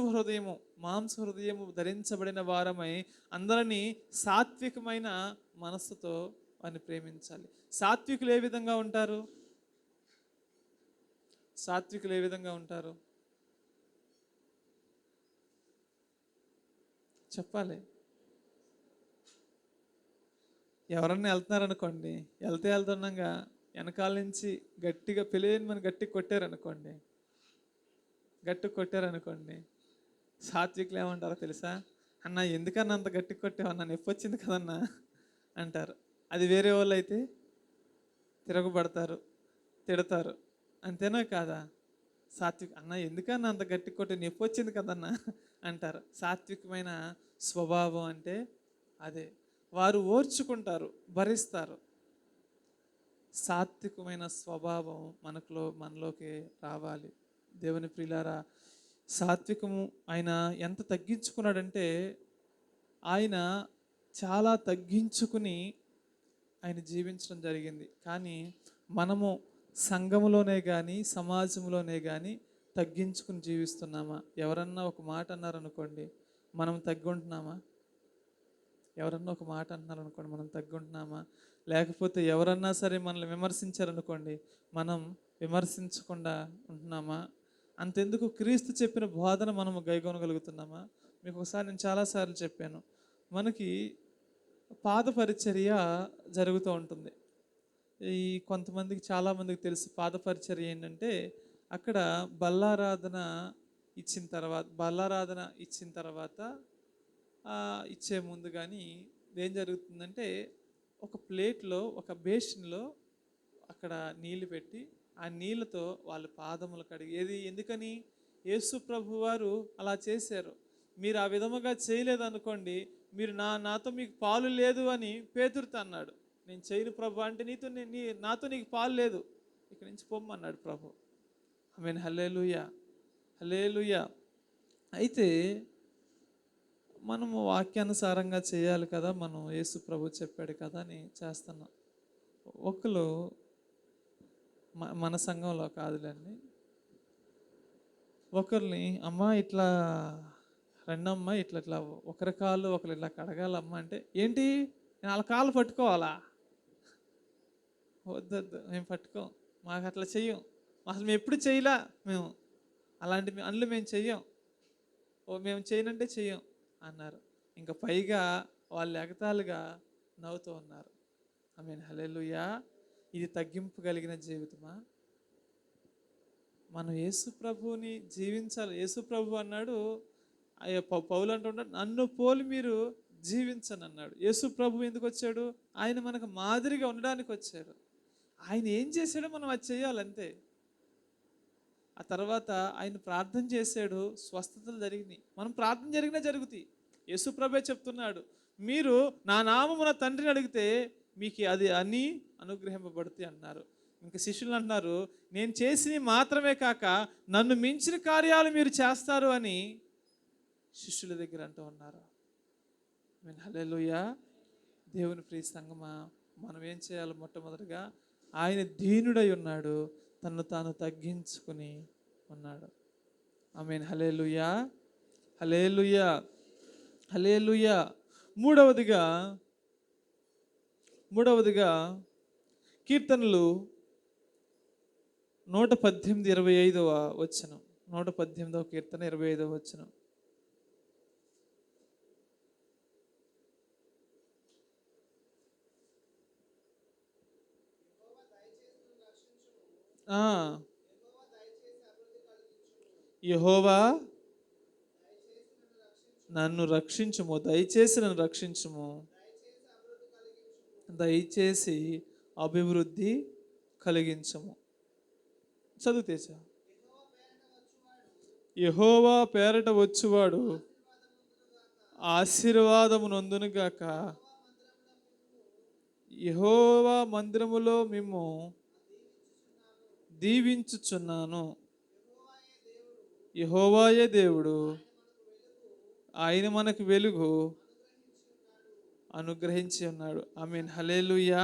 హృదయము ధరించబడిన వారమై అందరినీ సాత్వికమైన మనస్సుతో వారిని ప్రేమించాలి. సాత్వికులు ఏ విధంగా ఉంటారు? సాత్వికులు ఏ విధంగా ఉంటారు చెప్పాలి. ఎవరన్నా వెళ్తున్నారనుకోండి, వెళ్తున్నాగా వెనకాల నుంచి గట్టిగా మన గట్టిగా కొట్టారనుకోండి, సాత్వికులు ఏమంటారో తెలుసా? అన్న ఎందుకన్నా అంత గట్టిగా కొట్టావన్నా, నొప్పి వచ్చింది కదన్నా అంటారు. అది వేరే వాళ్ళు అయితే తిరగబడతారు, తిడతారు. అంతేనా కాదా? అన్న ఎందుకన్నా అంత గట్టి కొట్టి నొప్పి వచ్చింది కదన్నా అంటారు. సాత్వికమైన స్వభావం అంటే అదే. వారు ఓర్చుకుంటారు, భరిస్తారు. సాత్వికమైన స్వభావం మనలోకి రావాలి. దేవుని ప్రియులారా, సాత్వికము ఆయన ఎంత తగ్గించుకున్నాడంటే, ఆయన చాలా తగ్గించుకుని ఆయన జీవించడం జరిగింది. కానీ మనము సంఘములోనే కానీ, సమాజంలోనే కానీ తగ్గించుకుని జీవిస్తున్నామా? ఎవరన్నా ఒక మాట అన్నారనుకోండి, మనం తగ్గుంటున్నామా? ఎవరన్నా ఒక మాట అన్నారనుకోండి, మనం తగ్గుంటున్నామా? లేకపోతే ఎవరన్నా సరే మనల్ని విమర్శించారనుకోండి, మనం విమర్శించకుండా ఉంటున్నామా? అంతెందుకు క్రీస్తు చెప్పిన బోధన మనము గైకొనగలుగుతున్నామా? మీకు ఒకసారి నేను చాలాసార్లు చెప్పాను, మనకి పాద పరిచర్య జరుగుతూ ఉంటుంది. ఈ కొంతమందికి, చాలామందికి తెలుసు పాద పరిచర్య ఏంటంటే, అక్కడ బల్లారాధన ఇచ్చిన తర్వాత ఇచ్చే ముందు కానీ ఏం జరుగుతుందంటే, ఒక ప్లేట్లో, ఒక బేసిన్లో అక్కడ నీళ్ళు పెట్టి ఆ నీళ్ళతో వాళ్ళ పాదములు కడిగి, ఎందుకని? యేసు ప్రభు వారు అలా చేశారు. మీరు ఆ విధముగా చేయలేదనుకోండి, మీరు నాతో మీకు పాలు లేదు అని పేతురుతో అన్నాడు. నేను చేయను ప్రభు అంటే, నాతో నీకు పాలు లేదు, ఇక్కడి నుంచి పొమ్మన్నాడు ప్రభు. ఆమేన్. హల్లెలూయా, హల్లెలూయా. అయితే మనము వాక్యానుసారంగా చేయాలి కదా, మనం యేసు ప్రభు చెప్పాడు కదా అని చేస్తున్నాం. ఒకరు మన సంఘంలో కాదులేండి, ఒకరిని అమ్మ ఇట్లా రెండమ్మ, ఇట్లా ఒకరి కాళ్ళు ఒకరు ఇట్లా కడగాలమ్మ అంటే, ఏంటి నేను వాళ్ళ కాళ్ళు పట్టుకోవాలా? వద్దొద్దు, మేము పట్టుకోం, మాకు అట్లా చెయ్యం, అసలు మేము ఎప్పుడు చేయలా, మేము అలాంటి అందులో మేము చెయ్యం, మేము చేయనంటే చెయ్యం అన్నారు. ఇంకా పైగా వాళ్ళు ఎగతాళిగా నవ్వుతూ ఉన్నారు. ఆమేన్, హల్లెలూయా. ఇది తగ్గింపు కలిగిన జీవితమా? మనం యేసు ప్రభువుని జీవించాలి. యేసు ప్రభు అన్నాడు, పౌలు అంటున్నాడు, నన్ను పోలి మీరు జీవించను అన్నాడు. యేసు ప్రభు ఎందుకు వచ్చాడు? ఆయన మనకు మాదిరిగా ఉండడానికి వచ్చాడు. ఆయన ఏం చేశాడో మనం అది చేయాలంతే. ఆ తర్వాత ఆయన ప్రార్థన చేశాడు, స్వస్థతలు జరిగినాయి. మనం ప్రార్థన జరిగినా జరుగుతాయి. యేసు ప్రభే చెప్తున్నాడు, మీరు నా నామమున తండ్రిని అడిగితే మీకు అది అన్నీ అనుగ్రహింపబడుతాయి అన్నారు. ఇంకా శిష్యులు అంటున్నారు, నేను చేసినవి మాత్రమే కాక నన్ను మించిన కార్యాలు మీరు చేస్తారు అని శిష్యుల దగ్గర అంటూ ఉన్నారు. హల్లెలూయా. దేవుని ప్రియ సంగమా, మనం ఏం చేయాలి? మొట్టమొదటిగా ఆయన దీనుడై ఉన్నాడు, తను తాను తగ్గించుకుని ఉన్నాడు. ఆమేన్, హల్లెలూయా, హల్లెలూయా, హల్లెలూయా. మూడవదిగా కీర్తనలు 118 25వ వచనం. 118వ కీర్తన 25వ వచనం. యెహోవా నన్ను రక్షించుము, దయచేసి నన్ను రక్షించుము, దయచేసి అభివృద్ధి కలిగించము. చదువుతేచా. యెహోవా పేరట వచ్చువాడు ఆశీర్వాదము నొందునుగాక. యెహోవా మందిరములో మేము దీవించుచున్నాను. యెహోవాయే దేవుడు, ఆయన మనకు వెలుగు అనుగ్రహించి ఉన్నాడు. ఆమేన్, హల్లెలూయా,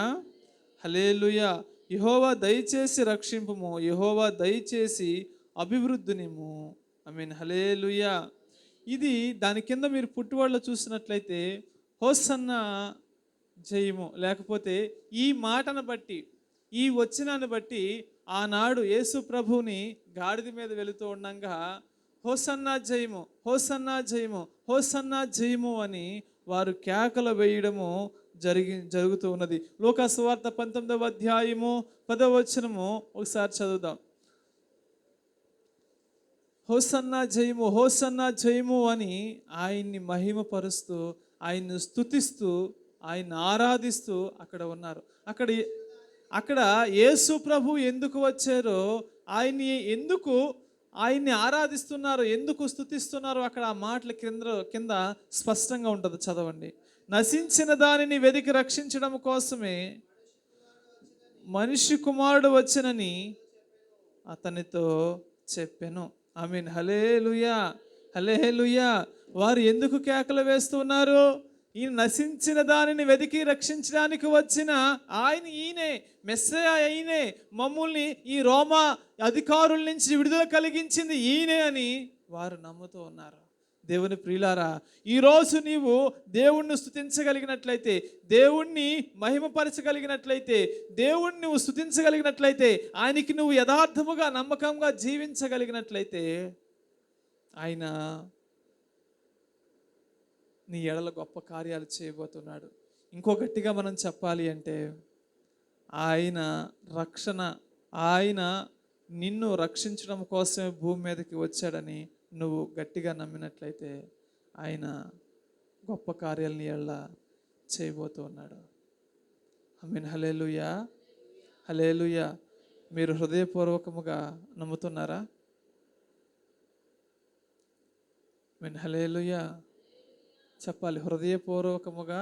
హల్లెలూయా. యెహోవా దయచేసి రక్షింపుము, యెహోవా దయచేసి అభివృద్ధినిము. ఆమేన్, హల్లెలూయా. ఇది దాని కింద మీరు పుట్టువాళ్ళు చూసినట్లయితే హోసన్నా జయము, లేకపోతే ఈ మాటను బట్టి, ఈ వచనాన్ని బట్టి ఆనాడు యేసు ప్రభువుని గాడిద మీద వెళుతూ ఉండగా హోసన్నా జయము, హోసన్నా జయము, హోసన్నా జయము అని వారు కేకలు వేయడము జరుగుతూ ఉన్నది. లూకా సువార్త 19వ అధ్యాయము 10వ వచనము ఒకసారి చదువుదాం. హోసన్నా జయము, హోసన్నా జయము అని ఆయన్ని మహిమపరుస్తూ, ఆయన్ని స్తుతిస్తూ, ఆయన్ని ఆరాధిస్తూ అక్కడ ఉన్నారు. అక్కడ యేసు ప్రభు ఎందుకు వచ్చారో, ఆయన్ని ఆరాధిస్తున్నారు, ఎందుకు స్తుతిస్తున్నారు, అక్కడ ఆ మాటల కింద స్పష్టంగా ఉంటుంది. చదవండి. నశించిన దానిని వెదికి రక్షించడం కోసమే మనిషి కుమారుడు వచ్చనని అతనితో చెప్పెను. ఆమేన్, హల్లెలూయా, హల్లెలూయా. వారు ఎందుకు కేకలు వేస్తున్నారు? ఈ నశించిన దానిని వెతికి రక్షించడానికి వచ్చిన ఈయనే మెస్సయా, ఈయనే మమ్మల్ని ఈ రోమా అధికారుల నుంచి విడుదల కలిగించింది ఈయనే అని వారు నమ్ముతూ ఉన్నారు. దేవుని ప్రియులారా, ఈరోజు నీవు దేవుణ్ణి స్తుతించగలిగినట్లయితే, దేవుణ్ణి మహిమపరచగలిగినట్లయితే, దేవుణ్ణి నువ్వు స్తుతించగలిగినట్లయితే, ఆయనకి నువ్వు యథార్థముగా నమ్మకంగా జీవించగలిగినట్లయితే ఆయన నీ ఎడల గొప్ప కార్యాలు చేయబోతున్నాడు. ఇంకో గట్టిగా మనం చెప్పాలి అంటే, ఆయన రక్షణ, ఆయన నిన్ను రక్షించడం కోసమే భూమి మీదకి వచ్చాడని నువ్వు గట్టిగా నమ్మినట్లయితే ఆయన గొప్ప కార్యాలు నీ ఎడల చేయబోతూ ఉన్నాడు. ఆమేన్, హల్లెలూయా, హల్లెలూయా. మీరు హృదయపూర్వకముగా నమ్ముతున్నారా? ఆమేన్, హల్లెలూయా. చెప్పాలి, హృదయపూర్వకముగా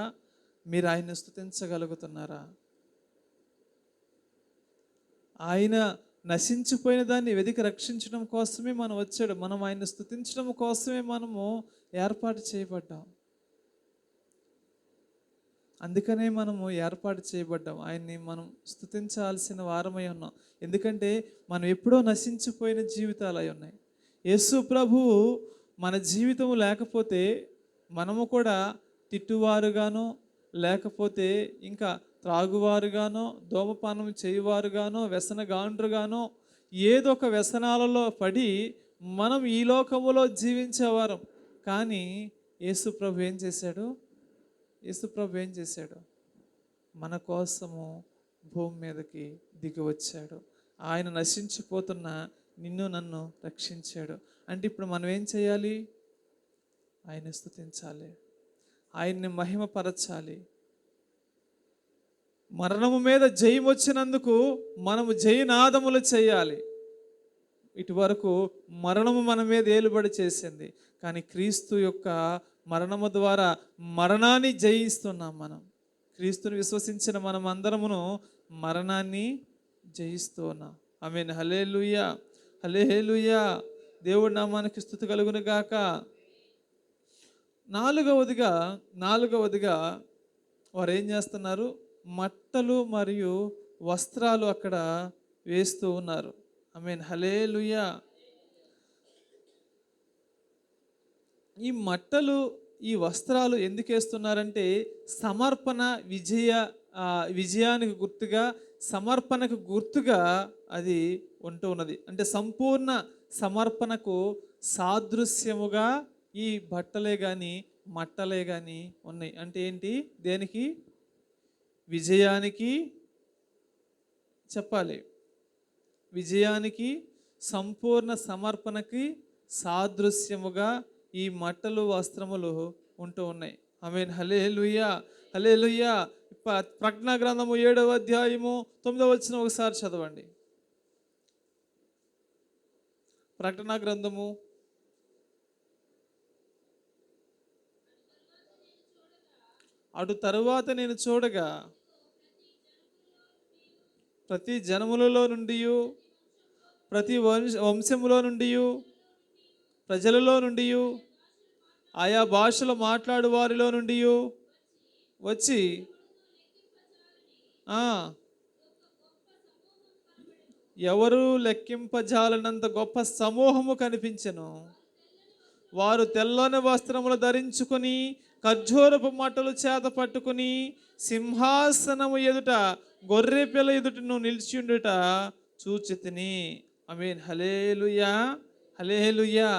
మీరు ఆయన్ని స్తుతించగలుగుతున్నారా? ఆయన నశించిపోయిన దాన్ని వెతికి రక్షించడం కోసమే మనం వచ్చాడు. మనం ఆయన్ని స్తుతించడం కోసమే మనము ఏర్పాటు చేయబడ్డాం. అందుకనే మనము ఏర్పాటు చేయబడ్డాం. ఆయన్ని మనం స్తుతించాల్సిన వారమై ఉన్నాం. ఎందుకంటే మనం ఎప్పుడో నశించిపోయిన జీవితాలు అయి ఉన్నాయి. యేసు ప్రభువు మన జీవితం లేకపోతే మనము కూడా తిట్టువారుగాను, లేకపోతే ఇంకా త్రాగువారుగానో, ధూమపానం చేయువారుగానో, వ్యసనగాండ్రుగానో, ఏదో ఒక వ్యసనాలలో పడి మనం ఈ లోకములో జీవించేవారం. కానీ యేసుప్రభు ఏం చేశాడు? యేసుప్రభు ఏం చేశాడు? మన కోసము భూమి మీదకి దిగి వచ్చాడు. ఆయన నశించిపోతున్న నిన్ను నన్ను రక్షించాడు. అంటే ఇప్పుడు మనం ఏం చేయాలి? ఆయన్ని స్తుతించాలి, ఆయన్ని మహిమపరచాలి. మరణము మీద జయం వచ్చినందుకు మనము జయనాదములు చేయాలి. ఇటువరకు మరణము మన మీద ఏలుబడి చేసింది, కానీ క్రీస్తు యొక్క మరణము ద్వారా మరణాన్ని జయిస్తున్నాం. మనం క్రీస్తుని విశ్వసించిన మనం అందరమును మరణాన్ని జయిస్తూ ఉన్నాం. ఆమేన్. హల్లెలూయా, హల్లెలూయా. దేవుడి నామానికి స్తుతి కలుగును గాక. నాలుగవదిగా వారు ఏం చేస్తున్నారు? మట్టలు మరియు వస్త్రాలు అక్కడ వేస్తూ ఉన్నారు. ఆమేన్. హల్లెలూయా. ఈ మట్టలు, ఈ వస్త్రాలు ఎందుకు వేస్తున్నారంటే సమర్పణ, విజయానికి గుర్తుగా, సమర్పణకు గుర్తుగా అది ఉంటూ ఉన్నది. అంటే సంపూర్ణ సమర్పణకు సాదృశ్యముగా ఈ బట్టలే కానీ మట్టలే కానీ ఉన్నాయి. అంటే ఏంటి? దేనికి? విజయానికి. చెప్పాలి. విజయానికి, సంపూర్ణ సమర్పణకి సాదృశ్యముగా ఈ మట్టలు, వస్త్రములు ఉంటూ ఉన్నాయి. ఆమేన్. హల్లెలూయా, హల్లెలూయా. ప్రకటన గ్రంథము 7వ అధ్యాయము 9వ వచనం ఒకసారి చదవండి. ప్రకటన గ్రంథము అటు తరువాత నేను చూడగా ప్రతి జనములలో నుండి, ప్రతి వంశములో నుండి, ప్రజలలో నుండి, ఆయా భాషలు మాట్లాడు వారిలో నుండి వచ్చి ఎవరు లెక్కింపజాలనంత గొప్ప సమూహము కనిపించెను. వారు తెల్లని వస్త్రములు ధరించుకొని, ఖర్జూరపు మట్టలు చేత పట్టుకుని, సింహాసనము ఎదుట గొర్రె పిల్ల ఎదుటను నిలిచిండుట చూచితిని. ఆమేన్. హల్లెలూయా, హల్లెలూయా.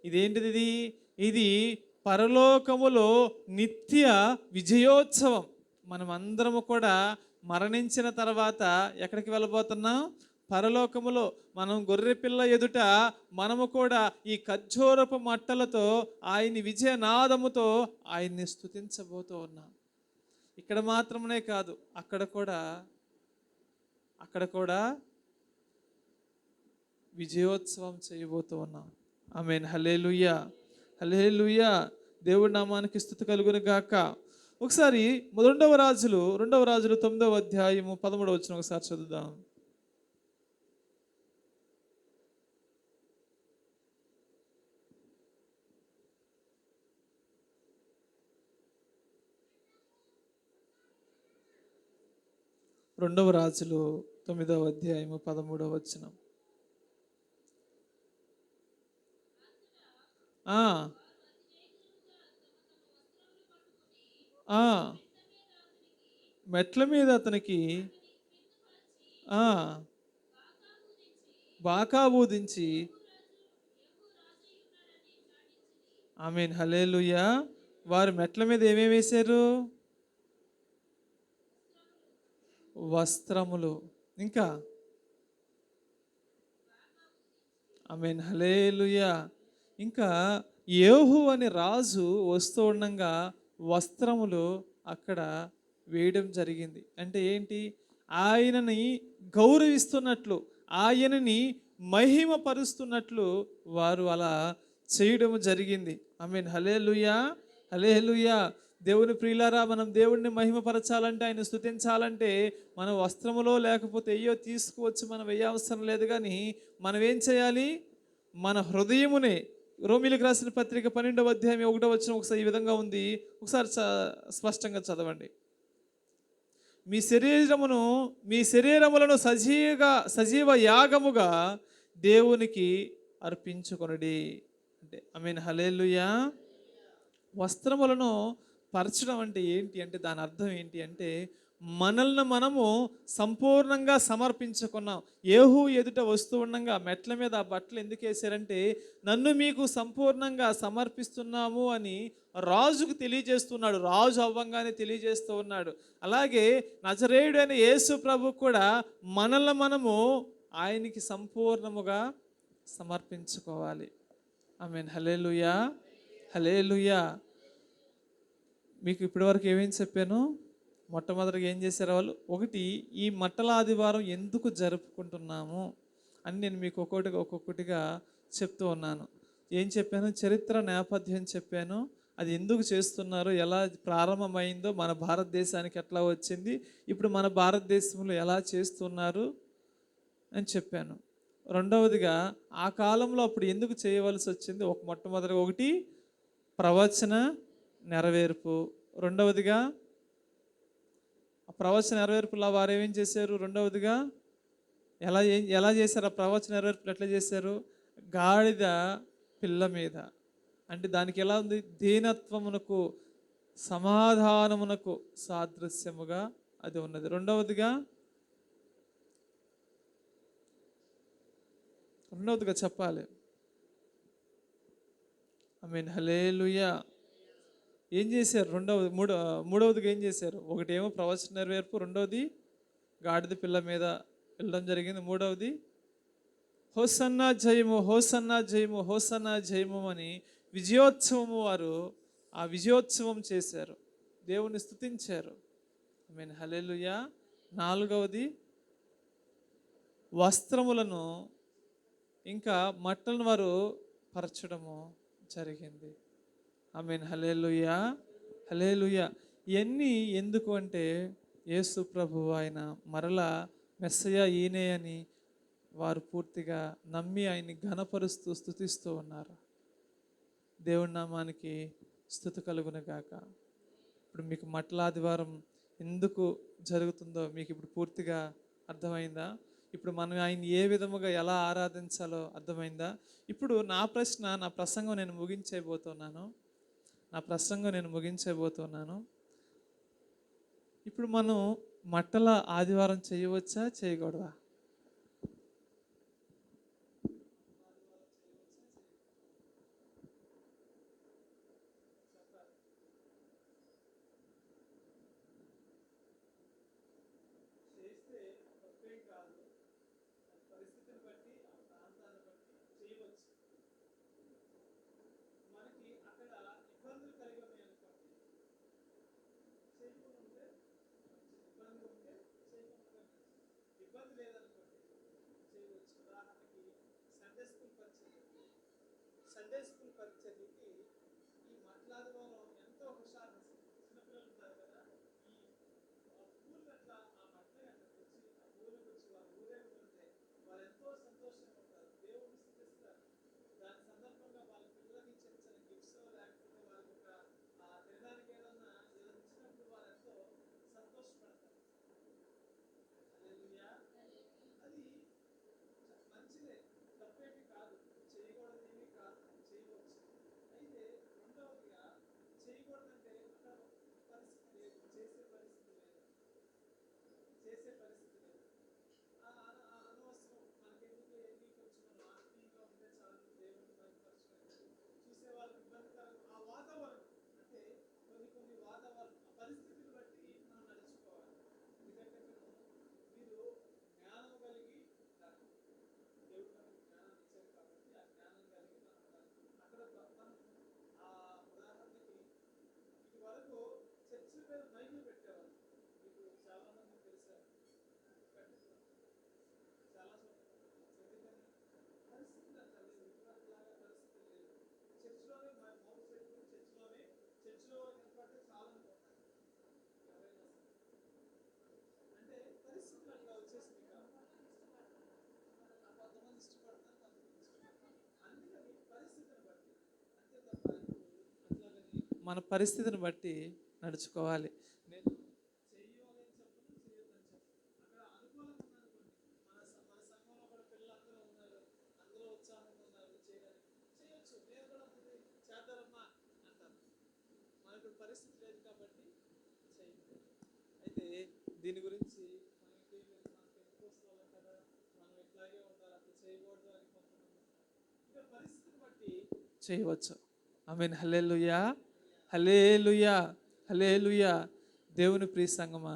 ఇదేంటిది? ఇది పరలోకములో నిత్య విజయోత్సవం. మనం అందరము కూడా మరణించిన తర్వాత ఎక్కడికి వెళ్ళబోతున్నాం? పరలోకములో. మనం గొర్రెపిల్ల ఎదుట మనము కూడా ఈ ఖర్జూరపు మట్టలతో ఆయన్ని విజయనాదముతో ఆయన్ని స్తుతించబోతూ ఉన్నాం. ఇక్కడ మాత్రమే కాదు, అక్కడ కూడా విజయోత్సవం చేయబోతూ ఉన్నాం. ఆమేన్. హల్లెలూయా, హల్లెలూయా. దేవుడి నామానికి స్తుతి కలుగును గాక. ఒకసారి రెండవ రాజులు 9వ అధ్యాయము 13వ వచనం ఒకసారి చదువుదాం. రెండవ రాజులు 9వ అధ్యాయము 13వ వచనం. మెట్ల మీద అతనికి బాకా బూదించి, ఆమేన్. హల్లెలూయా. వారు మెట్ల మీద ఏమేమి వేశారు? వస్త్రములు. ఇంకా ఆమేన్. హల్లెలూయా. ఇంకా యేహూ అనే రాజు వస్తూ ఉండగా వస్త్రములు అక్కడ వేయడం జరిగింది. అంటే ఏంటి? ఆయనని గౌరవిస్తున్నట్లు, ఆయనని మహిమపరుస్తున్నట్లు వారు అలా చేయడం జరిగింది. ఆమేన్. హల్లెలూయా, హల్లెలూయా. దేవుని ప్రియులారా, మనం దేవుడిని మహిమపరచాలంటే, ఆయన స్తుతించాలంటే మన వస్త్రములో లేకపోతే అయ్యో తీసుకువచ్చి మనం వేయవసరం లేదు. కానీ మనం ఏం చేయాలి? మన హృదయమునే. రోమీలకు రాసిన పత్రిక 12వ అధ్యాయం 1వ వచనం ఒకసారి ఈ విధంగా ఉంది. ఒకసారి స్పష్టంగా చదవండి. మీ శరీరములను సజీవ యాగముగా దేవునికి అర్పించుకొనుడి. అంటే ఆమేన్. హల్లెలూయా. వస్త్రములను పరచడం అంటే ఏంటి అంటే దాని అర్థం ఏంటి అంటే మనల్ని మనము సంపూర్ణంగా సమర్పించుకున్నాం. ఏహూ ఎదుట వస్తూ ఉండంగా మెట్ల మీద ఆ బట్టలు ఎందుకు వేశారంటే, నన్ను మీకు సంపూర్ణంగా సమర్పిస్తున్నాము అని రాజుకు తెలియజేస్తున్నాడు. రాజు అవ్వంగానే తెలియజేస్తూ ఉన్నాడు. అలాగే నజరేయుడైన యేసు ప్రభు కూడా మనల్ని మనము ఆయనకి సంపూర్ణముగా సమర్పించుకోవాలి. ఆమేన్. హల్లెలూయా, హల్లెలూయా. మీకు ఇప్పటివరకు ఏమేం చెప్పాను? మొట్టమొదటిగా ఏం చేశారు వాళ్ళు? ఒకటి, ఈ మట్టల ఆదివారం ఎందుకు జరుపుకుంటున్నాము అని నేను మీకు ఒక్కొక్కటిగా చెప్తూ ఉన్నాను. ఏం చెప్పాను? చరిత్ర నేపథ్యం చెప్పాను. అది ఎందుకు చేస్తున్నారు, ఎలా ప్రారంభమైందో, మన భారతదేశానికి ఎట్లా వచ్చింది, ఇప్పుడు మన భారతదేశంలో ఎలా చేస్తున్నారు అని చెప్పాను. రెండవదిగా ఆ కాలంలో అప్పుడు ఎందుకు చేయవలసి వచ్చింది? మొట్టమొదటిగా ఒకటి ప్రవచన నెరవేర్పు. రెండవదిగా ఆ ప్రవచన నెరవేర్పులో వారు ఏమేం చేశారు? రెండవదిగా ఎలా చేశారు? ఆ ప్రవచన నెరవేర్పులు ఎట్లా చేశారు? గాడిద పిల్ల మీద, అంటే దానికి ఎలా ఉంది? దీనత్వమునకు సమాధానమునకు సాదృశ్యముగా అది ఉన్నది. రెండవదిగా చెప్పాలి. ఆమేన్. హల్లెలూయా. ఏం చేశారు? మూడవదిగా ఏం చేశారు? ఒకటేమో ప్రవచన నెరవేర్పు, రెండవది గాడిద పిల్ల మీద వెళ్ళడం జరిగింది, మూడవది హోసన్నా జయము, హోసన్నా జయము, హోసన్నా జయము అని విజయోత్సవము, వారు ఆ విజయోత్సవం చేశారు, దేవుని స్తుతించారు. ఆమేన్. హల్లెలూయా. నాలుగవది వస్త్రములను ఇంకా మట్టలను వారు పరచడము జరిగింది. ఆమేన్. హల్లెలూయా, హల్లెలూయా. ఇవన్నీ ఎందుకు అంటే, యేసు ప్రభువు ఆయన మరలా మెస్సయ ఈయనే అని వారు పూర్తిగా నమ్మి ఆయన్ని ఘనపరుస్తూ స్తుతిస్తూ ఉన్నారు. దేవుడి నామానికి స్తుతి కలుగును గాక. ఇప్పుడు మీకు మట్టల ఆదివారం ఎందుకు జరుగుతుందో మీకు ఇప్పుడు పూర్తిగా అర్థమైందా? ఇప్పుడు మనం ఆయన ఏ విధముగా ఎలా ఆరాధించాలో అర్థమైందా? ఇప్పుడు నా ప్రసంగం నేను ముగించబోతున్నాను. ఇప్పుడు మనం మట్టల ఆదివారం చేయవచ్చా, చేయకూడదా? సండే స్కూల్ పరిచర్యకి ఈ మట్లాదివారం ఎంతో హుషారు. చిన్నపిల్లలు ఉంటారు కదా, ఈ పూలు అట్లా ఆ మట్ల వచ్చి ఆ పూలకు వచ్చి వారు ఊరేగుతుంటే వాళ్ళు ఎంతో సంతోషంగా ఉంటారు, దేవుడిని స్థుతిస్తారు. దాని సందర్భంగా వాళ్ళ పిల్లలకి చిన్న చిన్న గిఫ్ట్స్ లేకపోతే వాళ్ళకి ఒక తినడానికి ఏదైనా ఇచ్చినప్పుడు వారు ఎంతో సంతోషపడతారు. హల్లెలూయా. అది మంచిదే, తప్పేమి కాదు, చేయకూడదేమీ కాదు, చేయవచ్చు. అయితే రెండవదిగా చేయకూడదంటే అక్కడ పరిస్థితి లేదు, చేసే పరిస్థితి లేదు. అనవసరం మనకెందుకు, ఎన్ని కొంచెం మనం ఆత్మీయంగా ఉంటే చాలు, దేవుని బయలుపరచుకోవచ్చు. చూసే వాళ్ళకి ఇబ్బందికరం ఆ వాతావరణం, అంటే కొన్ని వాతావరణం ఆ పరిస్థితిని బట్టి మనం నడుచుకోవాలి. ఎందుకంటే మీరు జ్ఞానం కలిగి ఉండాలి. దేవుడు మనకు జ్ఞానం ఇచ్చారు కాబట్టి ఆ జ్ఞానం కలిగి మనం ఉండాలి. అక్కడ మనం ఆ ఉదాహరణకి ఇది వరకు చర్చిల మీద మైకులు పెట్టేవాళ్ళు. మీకు చాలా మంది తెలిసారు, చాలా చోట్ల. ఎందుకని? పరిస్థితులు అట్లా లేదు, ఇప్పటిలాగా పరిస్థితి లేదు. చర్చిలోనే మౌత్ పెట్టుకుని చర్చిలో నిలబడితే చాలా అనుకుంటారు ఎవరైనా సరే. అంటే పరిస్థితులు అట్లా వచ్చేసింది కాబట్టి కొంతమంది ఇష్టపడతారు, కొంతమంది ఇష్టపడతారు. అందుకని పరిస్థితిని బట్టి అంతే తప్ప అట్లాగని మన పరిస్థితిని బట్టి నడుచుకోవాలి. నేను చెయ్యాలని చెప్పను, చేయొద్దని చెప్పను. అక్కడ అనుకూలంగా ఉందనుకోండి, మన సంఘంలో కూడా పిల్లలందరూ ఉన్నారు, అందరూ ఉత్సాహంగా ఉన్నారు చేయడానికి, చేయొచ్చు. నేను కూడా ముందు చేద్దామమ్మా అంటాను. మనకు పరిస్థితి లేదు కాబట్టి చేయలేదు. అయితే దీని గురించి మనకి మనం పెట్టుకోవాలి కదా, మనం ఇట్లాగే ఉండాలి, అట్లా చేయకూడదు అని కొంతమంది ఇంకా పరిస్థితిని బట్టి చేయవచ్చు. ఆమేన్. హల్లెలూయా, హల్లెలూయా, హల్లెలూయా. దేవుని ప్రియ సంగమా,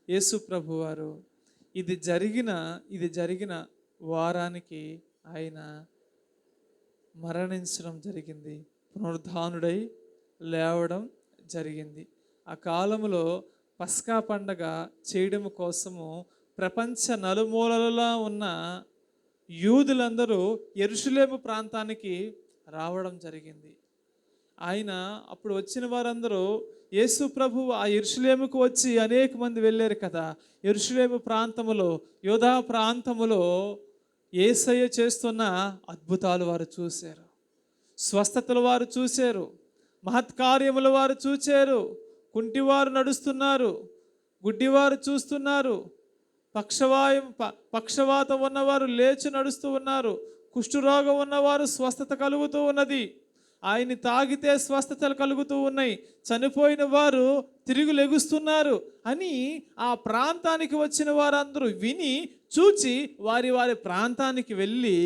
యేసు ప్రభు వారు ఇది జరిగిన వారానికి ఆయన మరణించడం జరిగింది, పునరుద్ధానుడై లేవడం జరిగింది. ఆ కాలములో పస్కా పండగ చేయడం కోసము ప్రపంచ నలుమూలలలో ఉన్న యూదులందరూ యెరూషలేము ప్రాంతానికి రావడం జరిగింది. ఆయన అప్పుడు వచ్చిన వారందరూ యేసు ప్రభువు ఆ యెరూషలేముకు వచ్చి అనేక మంది వెళ్ళారు కదా. యెరూషలేము ప్రాంతములో, యోధా ప్రాంతములో యేసయ్య చేస్తున్న అద్భుతాలు వారు చూశారు, స్వస్థతలు వారు చూశారు, మహత్కార్యములు వారు చూచారు. కుంటివారు నడుస్తున్నారు, గుడ్డివారు చూస్తున్నారు, పక్షవాతం ఉన్నవారు లేచి నడుస్తూ ఉన్నారు, కుష్ఠరోగం ఉన్నవారు స్వస్థత కలుగుతూ ఉన్నది, ఆయన్ని తాగితే స్వస్థతలు కలుగుతూ ఉన్నాయి, చనిపోయిన వారు తిరిగి లెగుస్తున్నారు అని ఆ ప్రాంతానికి వచ్చిన వారందరూ విని చూచి వారి వారి ప్రాంతానికి వెళ్ళి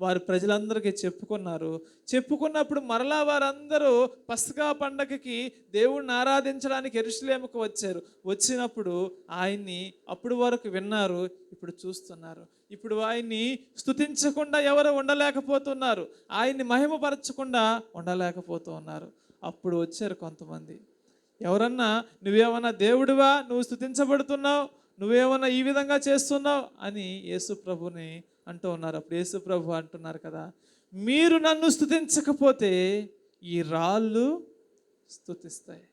వారు ప్రజలందరికీ చెప్పుకున్నారు. చెప్పుకున్నప్పుడు మరలా వారందరూ పస్కా పండగకి దేవుణ్ణి ఆరాధించడానికి యెరూషలేముకు వచ్చారు. వచ్చినప్పుడు ఆయన్ని అప్పుడు వరకు విన్నారు, ఇప్పుడు చూస్తున్నారు. ఇప్పుడు ఆయన్ని స్తుతించకుండా ఎవరు ఉండలేకపోతున్నారు, ఆయన్ని మహిమపరచకుండా ఉండలేకపోతూ ఉన్నారు. అప్పుడు వచ్చారు కొంతమంది. ఎవరన్నా నువ్వేమన్నా దేవుడివా, నువ్వు స్తుతించబడుతున్నావు, నువ్వేమన్నా ఈ విధంగా చేస్తున్నావు అని యేసు ప్రభుని అంటూ ఉన్నారు. అప్పుడు యేసు ప్రభు అంటున్నారు కదా, మీరు నన్ను స్తుతించకపోతే ఈ రాళ్ళు స్తుతిస్తాయి.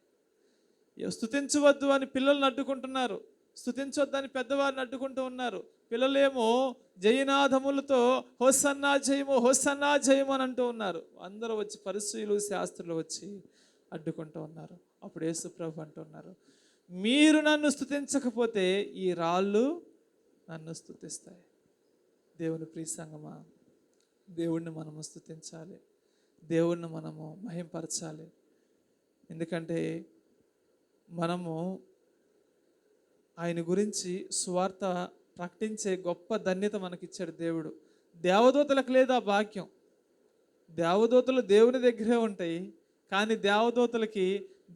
స్తుతించవద్దు అని పిల్లల్ని అడ్డుకుంటున్నారు, స్తుతించొద్దని పెద్దవారిని అడ్డుకుంటూ ఉన్నారు. పిల్లలేమో జయనాథములతో హోసన్నా జయము, హోసన్నా జయము అని అంటూ ఉన్నారు. అందరూ వచ్చి పరిసయ్యులు శాస్త్రులు వచ్చి అడ్డుకుంటూ ఉన్నారు. అప్పుడు యేసు ప్రభు అంటున్నారు, మీరు నన్ను స్తుతించకపోతే ఈ రాళ్ళు నన్ను స్తుతిస్తాయి. దేవుని ప్రియ సంగమా, దేవుణ్ణి మనము స్తుతించాలి, దేవుణ్ణి మనము మహింపరచాలి. ఎందుకంటే మనము ఆయన గురించి సువార్త ప్రకటించే గొప్ప ధన్యత మనకిచ్చాడు దేవుడు. దేవదూతలకు లేదు ఆ భాగ్యం. దేవదూతలు దేవుని దగ్గరే ఉంటాయి, కానీ దేవదూతలకి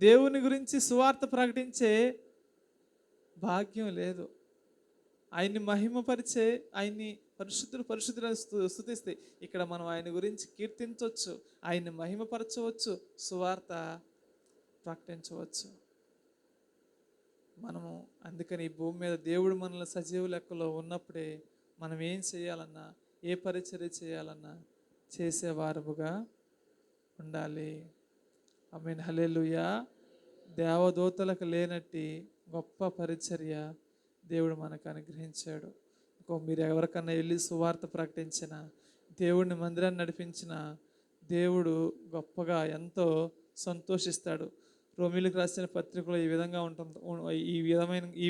దేవుని గురించి సువార్త ప్రకటించే భాగ్యం లేదు. ఆయన్ని మహిమపరిచే, ఆయన్ని పరిశుద్ధులను స్తుతిస్తే ఇక్కడ మనం ఆయన గురించి కీర్తించవచ్చు, ఆయన్ని మహిమపరచవచ్చు, సువార్త ప్రకటించవచ్చు. మనము అందుకని ఈ భూమి మీద దేవుడు మనల్ని సజీవ లెక్కలో ఉన్నప్పుడే మనం ఏం చేయాలన్నా, ఏ పరిచర్య చేయాలన్నా చేసేవారుగా ఉండాలి. ఆమేన్. హల్లెలూయా. దేవదూతలకు లేనట్టి గొప్ప పరిచర్య దేవుడు మనకు అనుగ్రహించాడు. మీరు ఎవరికన్నా వెళ్ళి సువార్త ప్రకటించిన, దేవుడిని మందిరాన్ని నడిపించిన దేవుడు గొప్పగా ఎంతో సంతోషిస్తాడు. రోమీలకు రాసిన పత్రికలో ఈ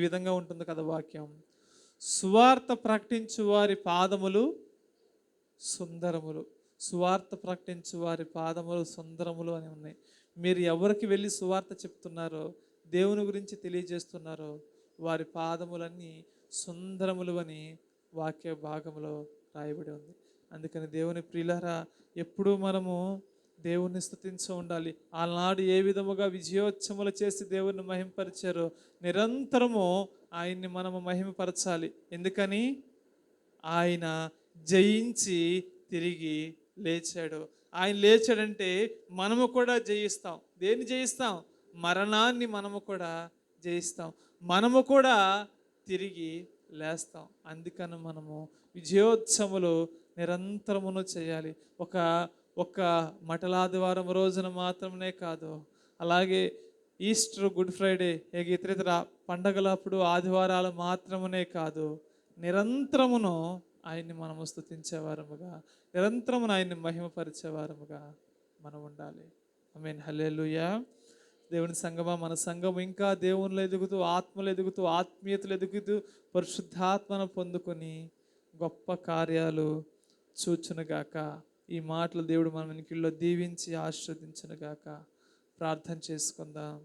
విధంగా ఉంటుంది కదా వాక్యం, సువార్త ప్రకటించు వారి పాదములు సుందరములు, సువార్త ప్రకటించు వారి పాదములు సుందరములు అని ఉన్నాయి. మీరు ఎవరికి వెళ్ళి సువార్త చెప్తున్నారో, దేవుని గురించి తెలియజేస్తున్నారో, వారి పాదములన్నీ సుందరములు అని వాక్య భాగంలో రాయబడి ఉంది. అందుకని దేవుని ప్రియులారా, ఎప్పుడూ మనము దేవుణ్ణి స్తుతించు ఉండాలి. ఆనాడు ఏ విధముగా విజయోత్సవములు చేసి దేవుణ్ణి మహిమపరిచారో నిరంతరము ఆయన్ని మనము మహిమపరచాలి. ఎందుకని ఆయన జయించి తిరిగి లేచాడు. ఆయన లేచాడంటే మనము కూడా జయిస్తాం. దేన్ని జయిస్తాం? మరణాన్ని మనము కూడా జయిస్తాం, మనము కూడా తిరిగి లేస్తాం. అందుకని మనము విజయోత్సవములు నిరంతరమును చేయాలి. ఒక మటలాదివారం రోజున మాత్రమే కాదు, అలాగే ఈస్టర్, గుడ్ ఫ్రైడే, ఇతర పండగలప్పుడు ఆదివారాలు మాత్రమే కాదు, నిరంతరమును ఆయన్ని మనము స్తుతించేవారముగా, నిరంతరమును ఆయన్ని మహిమపరిచేవారముగా మనం ఉండాలి. ఆమేన్. హల్లెలూయా. దేవుని సంగమా, మన సంఘం ఇంకా దేవునిలో ఎదుగుతూ, ఆత్మలో ఎదుగుతూ, ఆత్మీయతలు ఎదుగుతూ, పరిశుద్ధాత్మను పొందుకొని గొప్ప కార్యాలు చూచునుగాక. ఈ మాటలు దేవుడు మన వెనుకల్లో దీవించి ఆశీర్వదించునుగాక. ప్రార్థన చేసుకుందాం.